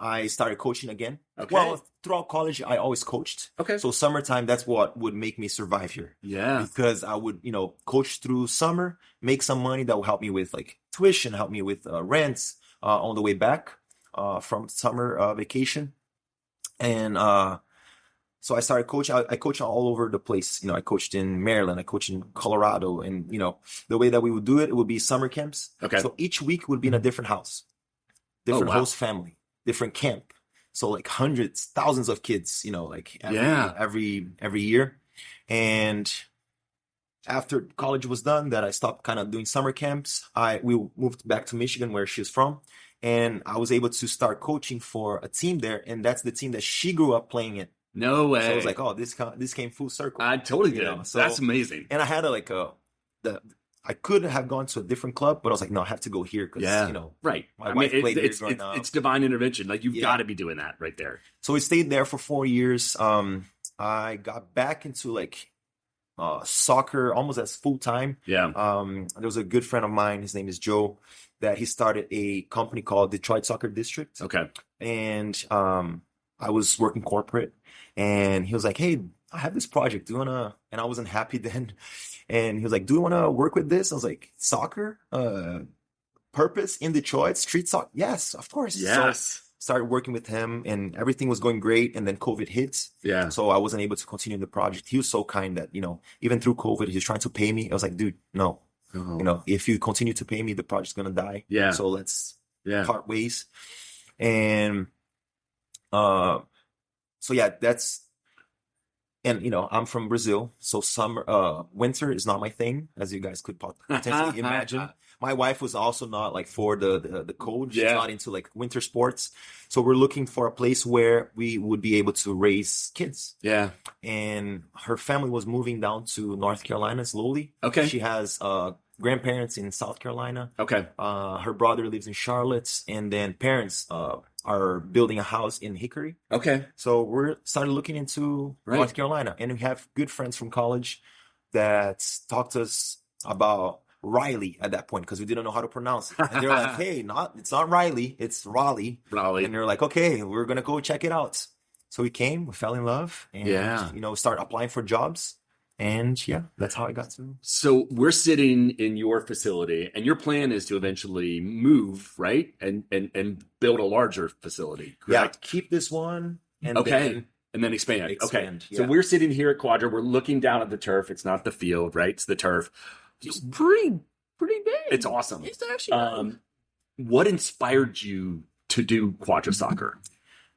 [SPEAKER 4] I started coaching again.
[SPEAKER 1] Okay.
[SPEAKER 4] Well, throughout college I always coached.
[SPEAKER 1] Okay.
[SPEAKER 4] So summertime, that's what would make me survive here.
[SPEAKER 1] Yeah.
[SPEAKER 4] Because I would, coach through summer, make some money that will help me with like tuition, help me with rents on the way back from summer vacation. And so I started coaching. I coached all over the place. I coached in Maryland, I coached in Colorado, and the way that we would do it, it would be summer camps.
[SPEAKER 1] Okay.
[SPEAKER 4] So each week would be in a different house, different
[SPEAKER 1] wow.
[SPEAKER 4] host family, different camp. So like hundreds, thousands of kids, like every year. And after college was done, that I stopped kind of doing summer camps. We moved back to Michigan, where she's from, and I was able to start coaching for a team there, and that's the team that she grew up playing in.
[SPEAKER 1] No way.
[SPEAKER 4] So I was like, oh, this came full circle.
[SPEAKER 1] I totally did. So that's amazing.
[SPEAKER 4] And I had I could have gone to a different club, but I was like, no, I have to go here because
[SPEAKER 1] right.
[SPEAKER 4] My wife played here growing up.
[SPEAKER 1] It's divine intervention. Like you've got to be doing that right there.
[SPEAKER 4] So we stayed there for 4 years. I got back into like soccer almost as full time.
[SPEAKER 1] Yeah.
[SPEAKER 4] There was a good friend of mine, his name is Joe, that he started a company called Detroit Soccer District.
[SPEAKER 1] Okay.
[SPEAKER 4] And I was working corporate, and he was like, hey, I have this project. Do you wanna? And I wasn't happy then. And he was like, do you wanna work with this? I was like, soccer? Purpose in Detroit, street soccer? Yes, of course.
[SPEAKER 1] Yes.
[SPEAKER 4] So started working with him, and everything was going great. And then COVID hit.
[SPEAKER 1] Yeah.
[SPEAKER 4] So I wasn't able to continue the project. He was so kind that, even through COVID, he was trying to pay me. I was like, dude, no. If you continue to pay me, the project's going to die.
[SPEAKER 1] Yeah.
[SPEAKER 4] So let's part ways. And, I'm from Brazil. So winter is not my thing, as you guys could potentially imagine. My wife was also not like for the cold. She's not into like winter sports. So we're looking for a place where we would be able to raise kids.
[SPEAKER 1] Yeah.
[SPEAKER 4] And her family was moving down to North Carolina slowly.
[SPEAKER 1] Okay.
[SPEAKER 4] She has grandparents in South Carolina.
[SPEAKER 1] Okay.
[SPEAKER 4] Her brother lives in Charlotte, and then parents are building a house in Hickory.
[SPEAKER 1] Okay.
[SPEAKER 4] So we started looking into North Carolina, and we have good friends from college that talked to us about Riley at that point, because we didn't know how to pronounce it. And they're like, hey, it's not Riley, it's Raleigh. And they're like, okay, we're going to go check it out. So we came, we fell in love, and, started applying for jobs. And that's how I got to.
[SPEAKER 1] So we're sitting in your facility, and your plan is to eventually move, right? And build a larger facility, correct?
[SPEAKER 4] Yeah, keep this one. And
[SPEAKER 1] then expand. Okay. Yeah. So we're sitting here at Quadra. We're looking down at the turf. It's not the field, right? It's the turf.
[SPEAKER 2] It's pretty big.
[SPEAKER 1] It's awesome.
[SPEAKER 2] It's actually
[SPEAKER 1] what inspired you to do Quadra Soccer?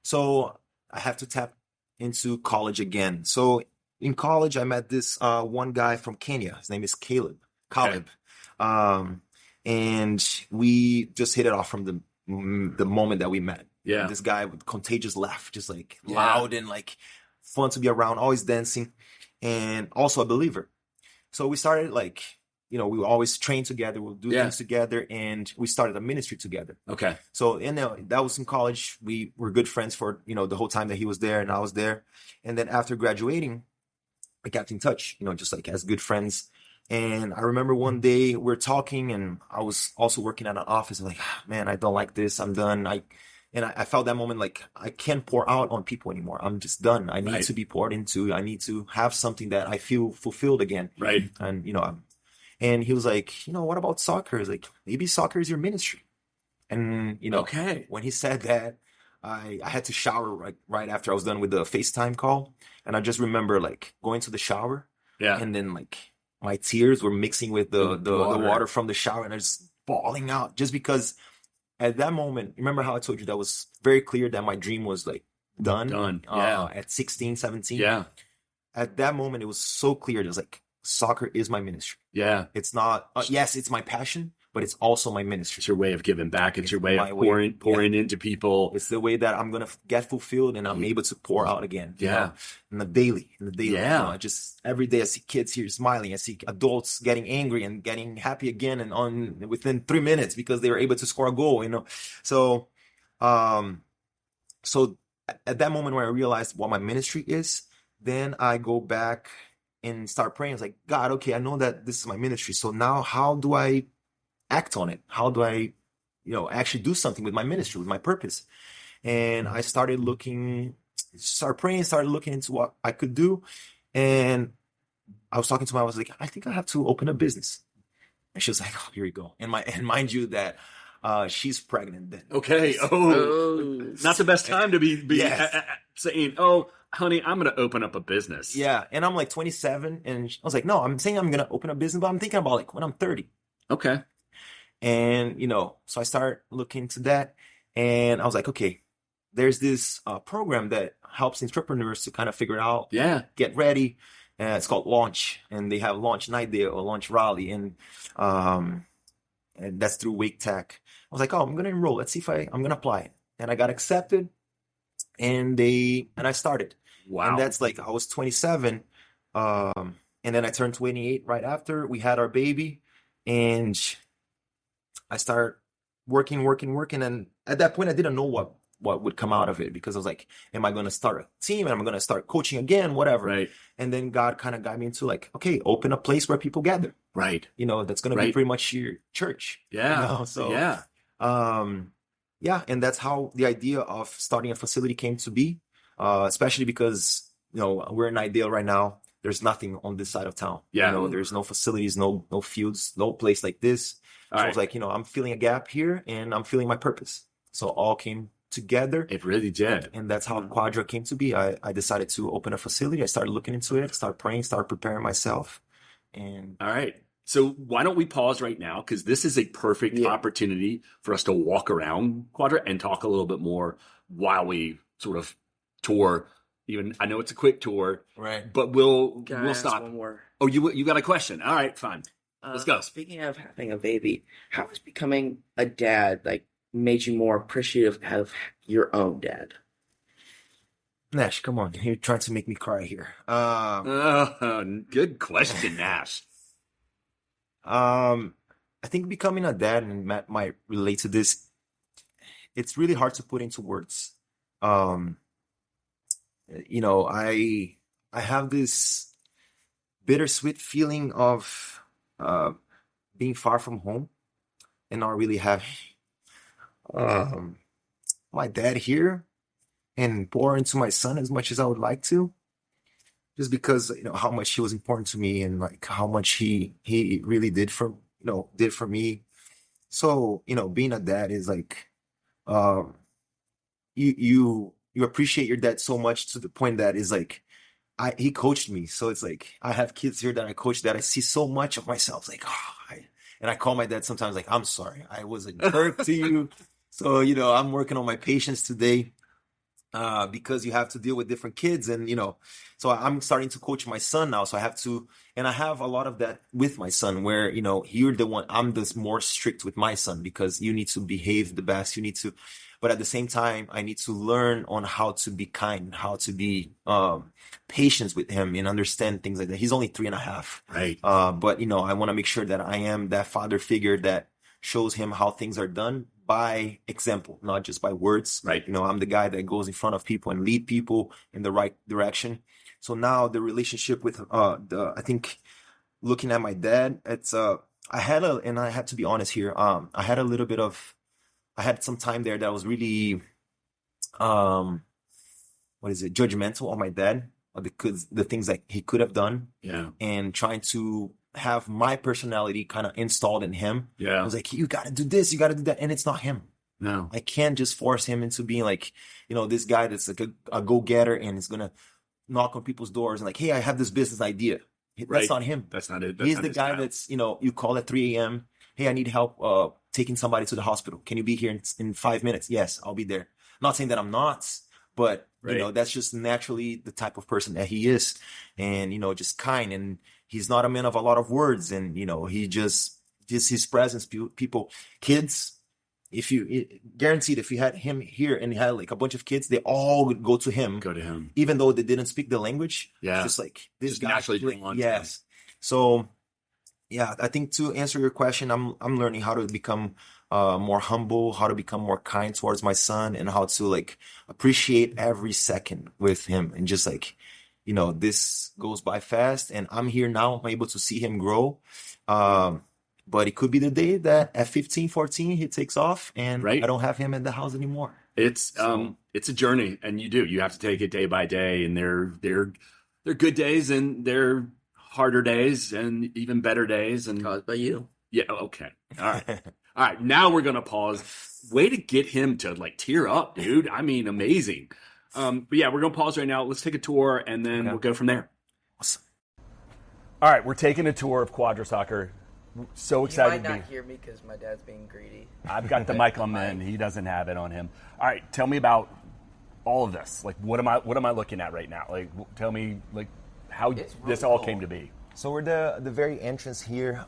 [SPEAKER 4] So I have to tap into college again. So in college, I met this one guy from Kenya. His name is Caleb.
[SPEAKER 1] Okay.
[SPEAKER 4] And we just hit it off from the moment that we met.
[SPEAKER 1] Yeah.
[SPEAKER 4] This guy with contagious laugh, just like loud and like fun to be around, always dancing, and also a believer. So we started like, we would always train together, we'll do things together, and we started a ministry together.
[SPEAKER 1] Okay.
[SPEAKER 4] So that was in college. We were good friends for, the whole time that he was there and I was there. And then after graduating, we kept in touch, just like as good friends. And I remember one day we're talking, and I was also working at an office. I'm like, man, I don't like this. I'm done. I felt that moment like I can't pour out on people anymore. I'm just done. I need to be poured into. I need to have something that I feel fulfilled again.
[SPEAKER 1] Right.
[SPEAKER 4] And, and he was like, what about soccer? He's like, maybe soccer is your ministry. And, when he said that, I had to shower right after I was done with the FaceTime call. And I just remember like going to the shower.
[SPEAKER 1] Yeah.
[SPEAKER 4] And then like my tears were mixing with the water from the shower, and I was bawling out just because at that moment, remember how I told you that was very clear that my dream was like done. At 16, 17.
[SPEAKER 1] Yeah.
[SPEAKER 4] At that moment, it was so clear. It was like, soccer is my ministry.
[SPEAKER 1] Yeah.
[SPEAKER 4] It's not, yes, it's my passion, but it's also my ministry.
[SPEAKER 1] It's your way of giving back. It's your way of pouring into people.
[SPEAKER 4] It's the way that I'm going to get fulfilled, and I'm able to pour out again.
[SPEAKER 1] Yeah.
[SPEAKER 4] In the daily.
[SPEAKER 1] Yeah.
[SPEAKER 4] Just every day I see kids here smiling. I see adults getting angry and getting happy again, and within 3 minutes because they were able to score a goal, So, so at that moment where I realized what my ministry is, then I go back and start praying. I was like, God, okay, I know that this is my ministry. So now how do I act on it? How do I, actually do something with my ministry, with my purpose? And I started praying, started looking into what I could do. And I was talking to my, I was like, I think I have to open a business. And she was like, oh, here you go. And mind you that she's pregnant then.
[SPEAKER 1] Okay. Not the best time to be saying, oh, honey, I'm going to open up a business.
[SPEAKER 4] Yeah. And I'm like 27. And I was like, no, I'm saying I'm going to open a business, but I'm thinking about like when I'm 30.
[SPEAKER 1] Okay.
[SPEAKER 4] And, so I started looking into that, and I was like, okay, there's this program that helps entrepreneurs to kind of figure it out, get ready. It's called Launch, and they have Launch Night Day or Launch Rally, and that's through Wake Tech. I was like, oh, I'm gonna enroll. Let's see if I'm gonna apply. And I got accepted, and I started.
[SPEAKER 1] Wow.
[SPEAKER 4] And that's like I was 27, and then I turned 28 right after we had our baby, and I started working. And at that point, I didn't know what would come out of it, because I was like, am I going to start a team? Am I going to start coaching again? Whatever.
[SPEAKER 1] Right.
[SPEAKER 4] And then God kind of got me into like, okay, open a place where people gather.
[SPEAKER 1] Right.
[SPEAKER 4] That's going to be pretty much your church.
[SPEAKER 1] Yeah.
[SPEAKER 4] So,
[SPEAKER 1] yeah.
[SPEAKER 4] And that's how the idea of starting a facility came to be, especially because, we're in Ideal right now. There's nothing on this side of town.
[SPEAKER 1] Yeah.
[SPEAKER 4] There's no facilities, no fields, no place like this. So I was like, I'm feeling a gap here, and I'm feeling my purpose. So all came together.
[SPEAKER 1] It really did.
[SPEAKER 4] And that's how Quadra came to be. I decided to open a facility. I started looking into it, started praying, started preparing myself. And
[SPEAKER 1] all right. So why don't we pause right now? Because this is a perfect opportunity for us to walk around Quadra and talk a little bit more while we sort of tour. Even I know it's a quick tour,
[SPEAKER 4] right?
[SPEAKER 1] But we'll stop.
[SPEAKER 2] One more.
[SPEAKER 1] Oh, you got a question? All right, fine. Let's go.
[SPEAKER 2] Speaking of having a baby, how has becoming a dad made you more appreciative of your own dad?
[SPEAKER 4] Nash, come on. You're trying to make me cry here.
[SPEAKER 1] Good question, Nash.
[SPEAKER 4] I think becoming a dad, and Matt might relate to this, it's really hard to put into words. I have this bittersweet feeling of being far from home and not really having my dad here and pour into my son as much as I would like to, just because how much he was important to me, and like how much he really did for me. So being a dad is like you appreciate your dad so much, to the point that is like he coached me. So it's like I have kids here that I coach that I see so much of myself. Like, and I call my dad sometimes like, I'm sorry, I was a jerk to you. So, I'm working on my patience today, because you have to deal with different kids. And, so I'm starting to coach my son now. So I have to, and I have a lot of that with my son where, you're the one, I'm the more strict with my son, because you need to behave the best. But at the same time, I need to learn on how to be kind, how to be patient with him and understand things like that. He's only 3.5.
[SPEAKER 1] Right.
[SPEAKER 4] But, I want to make sure that I am that father figure that shows him how things are done by example, not just by words.
[SPEAKER 1] Right.
[SPEAKER 4] I'm the guy that goes in front of people and lead people in the right direction. So now the relationship with I think looking at my dad, it's I have to be honest here. I had some time there that was really judgmental on my dad, because the things that he could have done.
[SPEAKER 1] Yeah.
[SPEAKER 4] And trying to have my personality kind of installed in him.
[SPEAKER 1] Yeah.
[SPEAKER 4] I was like, you got to do this, you got to do that. And it's not him.
[SPEAKER 1] No.
[SPEAKER 4] I can't just force him into being like, this guy that's like a go-getter and is going to knock on people's doors and like, hey, I have this business idea. Right. That's not him.
[SPEAKER 1] That's not it.
[SPEAKER 4] He's the guy that's, you call at 3 a.m. Hey, I need help taking somebody to the hospital. Can you be here in 5 minutes? Yes, I'll be there. Not saying that I'm not, but, that's just naturally the type of person that he is. And, just kind. And he's not a man of a lot of words. And, he just his presence, kids, guaranteed if you had him here and he had like a bunch of kids, they all would go to him. Even though they didn't speak the language.
[SPEAKER 1] Yeah.
[SPEAKER 4] Just like this
[SPEAKER 1] just
[SPEAKER 4] guy.
[SPEAKER 1] Naturally
[SPEAKER 4] yes. So, yeah, I think to answer your question, I'm learning how to become more humble, how to become more kind towards my son, and how to like appreciate every second with him. And just like, this goes by fast, and I'm here now. I'm able to see him grow. But it could be the day that at 15, 14, he takes off and I don't have him in the house anymore.
[SPEAKER 1] It's a journey, and you have to take it day by day, and they're good days and they're harder days and even better days. And
[SPEAKER 2] caused by you.
[SPEAKER 1] Yeah. Okay. All right. All right. Now we're going to pause. Way to get him to like tear up, dude. I mean, amazing. But yeah, we're going to pause right now. Let's take a tour and then we'll go from there.
[SPEAKER 4] Awesome.
[SPEAKER 1] All right. We're taking a tour of Quadra Soccer. So excited.
[SPEAKER 2] You might not hear me because my dad's being greedy.
[SPEAKER 1] I've got the mic on me and he doesn't have it on him. All right. Tell me about all of this? Like, what am I looking at right now? Like, tell me, like, how
[SPEAKER 2] It's really
[SPEAKER 1] this all
[SPEAKER 2] cool.
[SPEAKER 1] came to be.
[SPEAKER 4] So we're the very entrance here.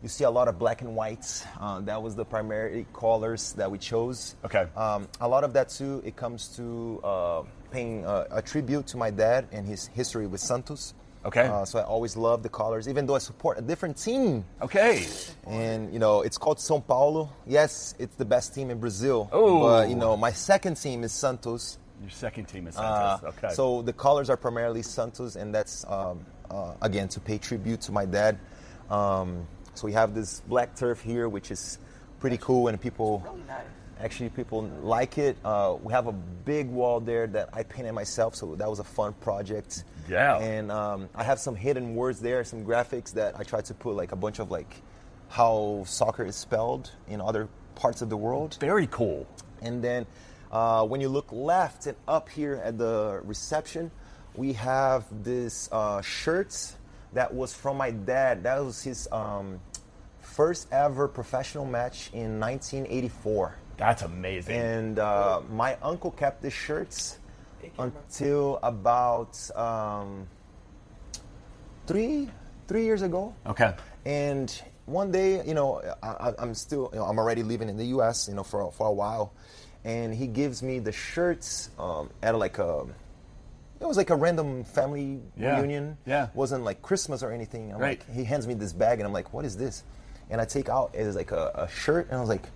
[SPEAKER 4] You see a lot of black and whites. That was the primary colors that we chose.
[SPEAKER 1] Okay.
[SPEAKER 4] A lot of that too, it comes to paying a tribute to my dad and his history with Santos.
[SPEAKER 1] Okay.
[SPEAKER 4] So I always love the colors, even though I support a different team.
[SPEAKER 1] Okay.
[SPEAKER 4] And, it's called São Paulo. Yes, it's the best team in Brazil.
[SPEAKER 1] Oh.
[SPEAKER 4] But, my second team is Santos.
[SPEAKER 1] Your second team is Santos. Okay.
[SPEAKER 4] So the colors are primarily Santos, and that's, again, to pay tribute to my dad. So we have this black turf here, which is pretty cool, and people
[SPEAKER 2] Really nice.
[SPEAKER 4] actually people like it. We have a big wall there that I painted myself, so that was a fun project.
[SPEAKER 1] Yeah.
[SPEAKER 4] And I have some hidden words there, some graphics that I tried to put like a bunch of like how soccer is spelled in other parts of the world.
[SPEAKER 1] Very cool.
[SPEAKER 4] And then when you look left and up here at the reception, we have this shirt that was from my dad. That was his first ever professional match in 1984.
[SPEAKER 1] That's amazing.
[SPEAKER 4] And my uncle kept the shirts until about 3 years ago.
[SPEAKER 1] Okay.
[SPEAKER 4] And one day, I'm still, I'm already living in the U.S., for a while, and he gives me the shirts at it was like a random family reunion.
[SPEAKER 1] Yeah.
[SPEAKER 4] It wasn't like Christmas or anything. I'm
[SPEAKER 1] Right.
[SPEAKER 4] like, he hands me this bag, and I'm like, what is this? And I take out, it was like a shirt, and I was like,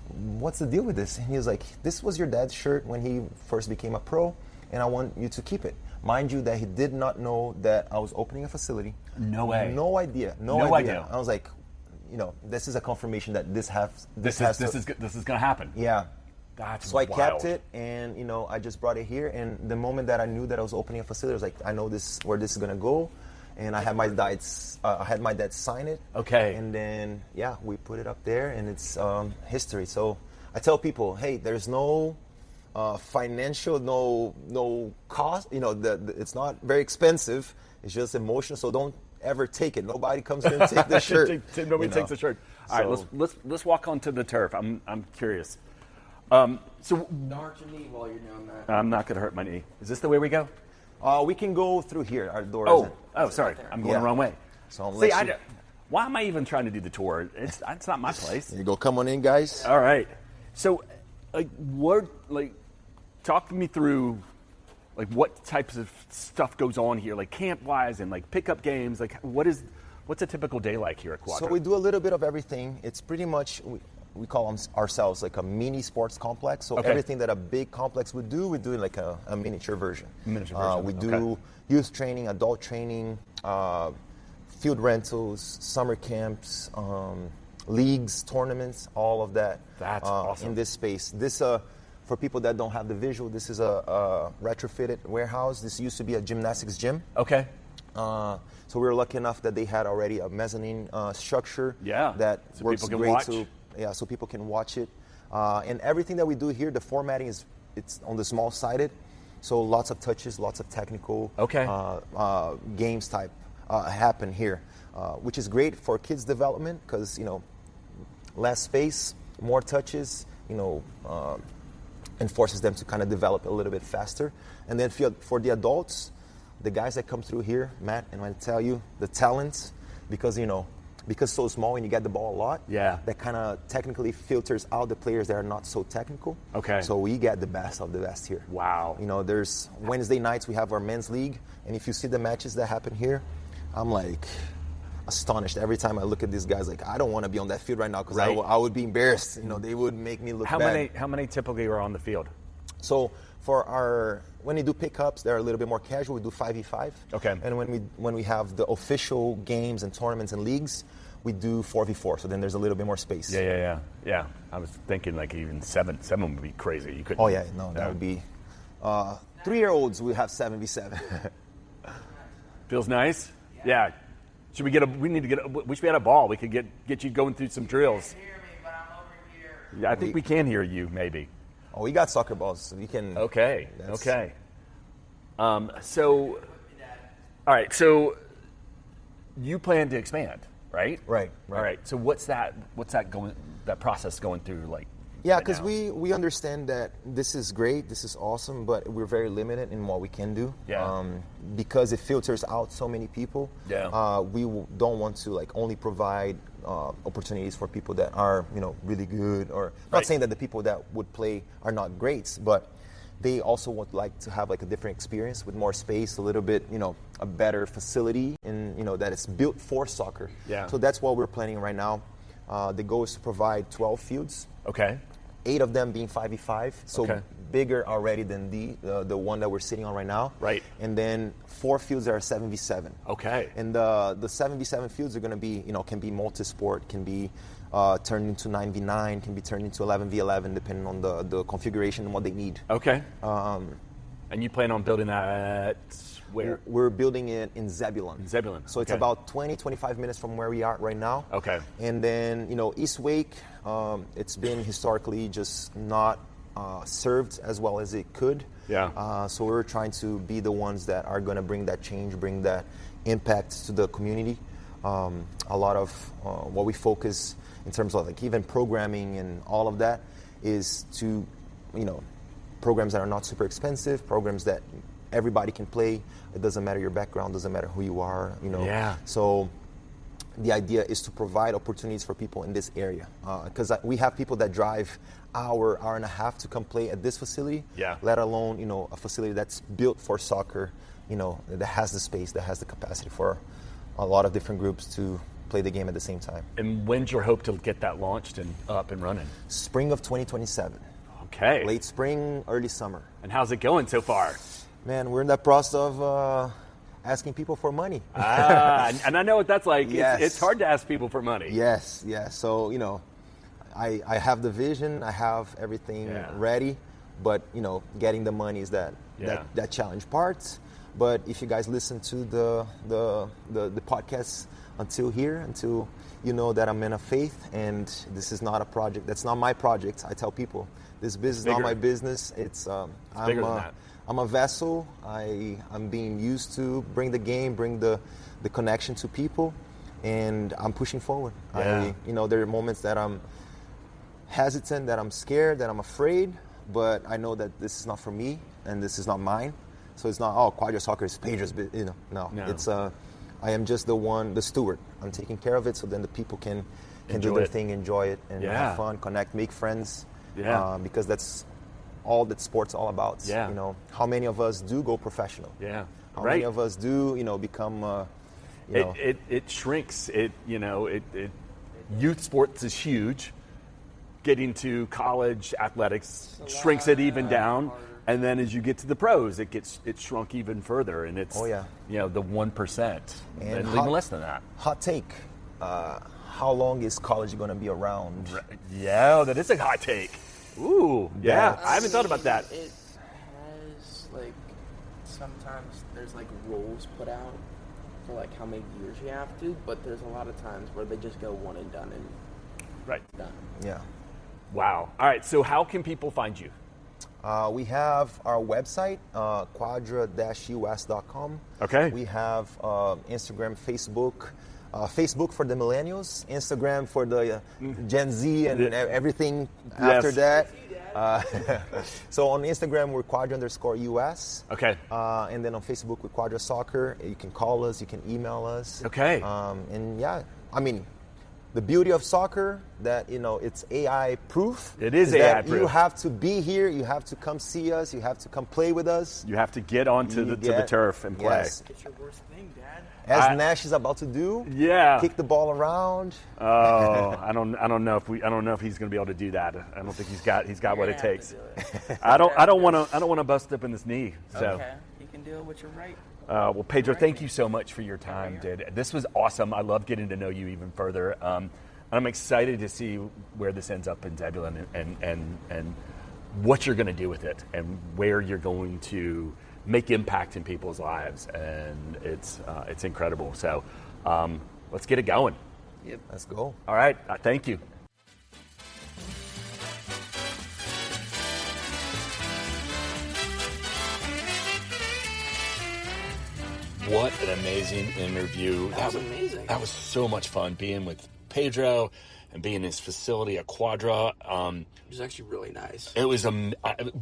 [SPEAKER 4] what's the deal with this? And he was like, this was your dad's shirt when he first became a pro, and I want you to keep it. Mind you that he did not know that I was opening a facility.
[SPEAKER 1] No way.
[SPEAKER 4] No idea.
[SPEAKER 1] No idea.
[SPEAKER 4] I was like, this is a confirmation that this
[SPEAKER 1] This is going to happen.
[SPEAKER 4] Yeah.
[SPEAKER 1] That's
[SPEAKER 4] So I
[SPEAKER 1] wild.
[SPEAKER 4] kept it, and I just brought it here. And the moment that I knew that I was opening a facility, I was like, I know where this is gonna go. And I had my dad sign it.
[SPEAKER 1] Okay.
[SPEAKER 4] And then we put it up there, and it's history. So I tell people, hey, there's no financial, no cost. It's not very expensive. It's just emotional. So don't ever take it. Nobody comes here and take the shirt.
[SPEAKER 1] Nobody takes the shirt. All right, let's walk onto the turf. I'm curious.
[SPEAKER 2] Don't hurt your knee while you're doing that.
[SPEAKER 1] I'm not going to hurt my knee. Is this the way we go?
[SPEAKER 4] We can go through here. Our door isn't.
[SPEAKER 1] Oh, sorry. I'm going the wrong way.
[SPEAKER 4] So
[SPEAKER 1] See,
[SPEAKER 4] unless
[SPEAKER 1] why am I even trying to do the tour? It's not my place.
[SPEAKER 4] you go, come on in, guys.
[SPEAKER 1] All right. So, talk me through, what types of stuff goes on here, camp-wise and pickup games. What's a typical day like here at Quadra?
[SPEAKER 4] So we do a little bit of everything. It's pretty much, we call ourselves like a mini sports complex. So everything that a big complex would do, we do in like a miniature version. We do youth training, adult training, field rentals, summer camps, leagues, tournaments, all of that.
[SPEAKER 1] That's awesome.
[SPEAKER 4] In this space. This, for people that don't have the visual, this is a retrofitted warehouse. This used to be a gymnastics gym.
[SPEAKER 1] Okay.
[SPEAKER 4] So we were lucky enough that they had already a mezzanine structure that
[SPEAKER 1] so
[SPEAKER 4] works
[SPEAKER 1] people can
[SPEAKER 4] great
[SPEAKER 1] watch.
[SPEAKER 4] so people can watch it. And everything that we do here, the formatting it's on the small sided, so lots of touches, lots of technical games type happen here, which is great for kids development because less space, more touches, and forces them to kind of develop a little bit faster. And then for the adults, the guys that come through here, Matt, and I tell you, the talents, because so small and you get the ball a lot, that kind of technically filters out the players that are not so technical.
[SPEAKER 1] Okay.
[SPEAKER 4] So we get the best of the best here.
[SPEAKER 1] Wow.
[SPEAKER 4] There's Wednesday nights we have our men's league, and if you see the matches that happen here, I'm like astonished every time I look at these guys. Like, I don't want to be on that field right now because I would be embarrassed. They would make me look bad.
[SPEAKER 1] How many typically are on the field?
[SPEAKER 4] So when we do pickups, they're a little bit more casual. We do 5v5.
[SPEAKER 1] Okay.
[SPEAKER 4] And when we have the official games and tournaments and leagues, we do 4v4. So then there's a little bit more space.
[SPEAKER 1] Yeah. I was thinking even seven would be crazy. You couldn't.
[SPEAKER 4] Oh yeah, no, that would be 3-year-olds. We have 7v7.
[SPEAKER 1] Feels nice. Yeah. Should we we should be at a ball. We could get you going through some drills.
[SPEAKER 2] You can't hear me, but I'm over here.
[SPEAKER 1] Yeah, I think we can hear you maybe.
[SPEAKER 4] Oh, we got soccer balls, so we can.
[SPEAKER 1] Okay. So, all right. So, you plan to expand, right?
[SPEAKER 4] Right.
[SPEAKER 1] All right. So, what's that process going through like?
[SPEAKER 4] Yeah, because we understand that this is great, this is awesome, but we're very limited in what we can do.
[SPEAKER 1] Yeah.
[SPEAKER 4] Because it filters out so many people.
[SPEAKER 1] Yeah.
[SPEAKER 4] We don't want to like only provide opportunities for people that are really good, or not saying that the people that would play are not greats, but they also would like to have like a different experience with more space, a little bit, a better facility, and that is built for soccer.
[SPEAKER 1] Yeah.
[SPEAKER 4] So that's what we're planning right now. The goal is to provide 12 fields.
[SPEAKER 1] Okay.
[SPEAKER 4] 8 of them being 5v5, so
[SPEAKER 1] Okay.
[SPEAKER 4] bigger already than the one that we're sitting on right now.
[SPEAKER 1] Right.
[SPEAKER 4] And then 4 fields that are 7v7.
[SPEAKER 1] Okay.
[SPEAKER 4] And the 7v7 fields are going to be, can be multi-sport, can be turned into 9v9, can be turned into 11v11, depending on the configuration and what they need.
[SPEAKER 1] Okay. And you plan on building that where?
[SPEAKER 4] We're building it in Zebulon.
[SPEAKER 1] Zebulon.
[SPEAKER 4] So it's
[SPEAKER 1] okay.
[SPEAKER 4] about 20-25 minutes from where we are right now.
[SPEAKER 1] Okay.
[SPEAKER 4] And then, East Wake, it's been historically just not served as well as it could.
[SPEAKER 1] Yeah.
[SPEAKER 4] So we're trying to be the ones that are going to bring that change, bring that impact to the community. A lot of what we focus in terms of like even programming and all of that is to, programs that are not super expensive, programs that everybody can play. It doesn't matter your background, doesn't matter who you are,
[SPEAKER 1] Yeah.
[SPEAKER 4] So the idea is to provide opportunities for people in this area. Because we have people that drive hour and a half to come play at this facility,
[SPEAKER 1] Yeah.
[SPEAKER 4] let alone, a facility that's built for soccer, that has the space, that has the capacity for a lot of different groups to play the game at the same time.
[SPEAKER 1] And when's your hope to get that launched and up and running?
[SPEAKER 4] Spring of 2027.
[SPEAKER 1] Okay.
[SPEAKER 4] Late spring, early summer.
[SPEAKER 1] And how's it going so far?
[SPEAKER 4] Man, we're in that process of asking people for money.
[SPEAKER 1] And I know what that's like.
[SPEAKER 4] Yes.
[SPEAKER 1] It's hard to ask people for money.
[SPEAKER 4] Yes. So, I have the vision, I have everything ready, but, getting the money is that challenge part. But if you guys listen to the podcast until you know that I'm in a faith, and this is not a project, that's not my project. I tell people, this business is not my business. It's
[SPEAKER 1] bigger than that.
[SPEAKER 4] I'm a vessel. I'm being used to bring the game, bring the connection to people, and I'm pushing forward.
[SPEAKER 1] Yeah.
[SPEAKER 4] There are moments that I'm hesitant, that I'm scared, that I'm afraid, but I know that this is not for me and this is not mine. So it's not, Quadra Soccer is Pedro's, no. It's I am just the steward. I'm taking care of it, so then the people can do their thing, enjoy it, and have fun, connect, make friends.
[SPEAKER 1] Yeah.
[SPEAKER 4] Because that's all that sport's all about.
[SPEAKER 1] Yeah.
[SPEAKER 4] How many of us do go professional?
[SPEAKER 1] Yeah.
[SPEAKER 4] How many of us do, become,
[SPEAKER 1] It shrinks. Youth sports is huge. Getting to college athletics shrinks it even down.
[SPEAKER 2] Harder.
[SPEAKER 1] And then as you get to the pros, it's shrunk even further, and it's the 1%, and even less than that.
[SPEAKER 4] Hot take: how long is college going to be around?
[SPEAKER 1] Yeah, that is a hot take. Ooh, yeah, I haven't thought about that.
[SPEAKER 2] It has sometimes there's rules put out for how many years you have to, but there's a lot of times where they just go one and done and done.
[SPEAKER 4] Yeah.
[SPEAKER 1] Wow. All right. So how can people find you?
[SPEAKER 4] We have our website, quadra-us.com.
[SPEAKER 1] Okay.
[SPEAKER 4] We have Instagram, Facebook. Facebook for the millennials, Instagram for the Gen Z and everything after that. So on Instagram, we're Quadra_US.
[SPEAKER 1] Okay.
[SPEAKER 4] And then on Facebook, we're Quadra Soccer. You can call us, you can email us.
[SPEAKER 1] Okay.
[SPEAKER 4] The beauty of soccer, that it's AI proof.
[SPEAKER 1] It is AI
[SPEAKER 4] that
[SPEAKER 1] proof.
[SPEAKER 4] You have to be here. You have to come see us. You have to come play with us.
[SPEAKER 1] You have to get onto the turf and play.
[SPEAKER 4] Yes.
[SPEAKER 2] It's your worst thing, Dad.
[SPEAKER 4] As Nash is about to do.
[SPEAKER 1] Yeah.
[SPEAKER 4] Kick the ball around.
[SPEAKER 1] Oh, I don't know if he's going to be able to do that. I don't think he's got what it takes. I don't want to bust up in this knee. So.
[SPEAKER 2] Okay. You can do it with your right.
[SPEAKER 1] Well, Pedro, thank you so much for your time, dude. This was awesome. I love getting to know you even further. I'm excited to see where this ends up in Zebulon and what you're going to do with it and where you're going to make impact in people's lives. And it's incredible. So let's get it going.
[SPEAKER 2] Yep.
[SPEAKER 4] Let's go.
[SPEAKER 1] All right. Thank you. What an amazing interview.
[SPEAKER 2] That was amazing.
[SPEAKER 1] That was so much fun being with Pedro and being in his facility at Quadra.
[SPEAKER 2] It was actually really nice.
[SPEAKER 1] It was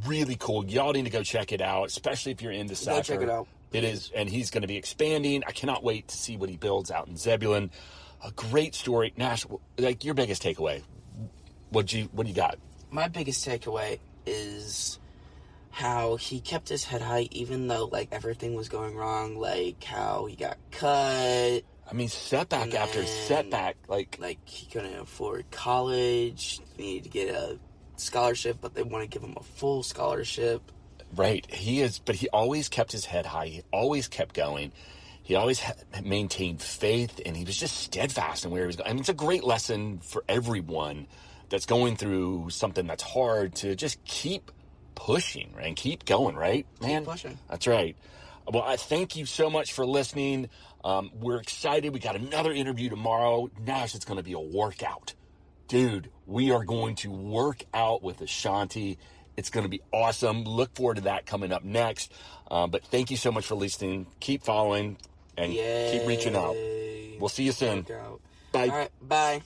[SPEAKER 1] really cool. Y'all need to go check it out, especially if you're into soccer.
[SPEAKER 2] Go check it out.
[SPEAKER 1] It is, and he's going to be expanding. I cannot wait to see what he builds out in Zebulon. A great story. Nash, like, your biggest takeaway. What do you got?
[SPEAKER 2] My biggest takeaway is how he kept his head high even though, like, everything was going wrong, like how he got cut.
[SPEAKER 1] I mean, setback after setback. Like
[SPEAKER 2] he couldn't afford college. He needed to get a scholarship, but they want to give him a full scholarship.
[SPEAKER 1] Right. But he always kept his head high. He always kept going. He always maintained faith, and he was just steadfast in where he was going. I mean, it's a great lesson for everyone that's going through something that's hard to just keep pushing, right? And keep going, right, man?
[SPEAKER 2] Keep pushing.
[SPEAKER 1] That's right. Well, I thank you so much for listening. We're excited. We got another interview tomorrow. Nash, it's going to be a workout. Dude, we are going to work out with Ashanti. It's going to be awesome. Look forward to that coming up next. But thank you so much for listening. Keep following and keep reaching out. We'll see you soon.
[SPEAKER 2] Bye.
[SPEAKER 1] Bye.
[SPEAKER 2] All right, bye.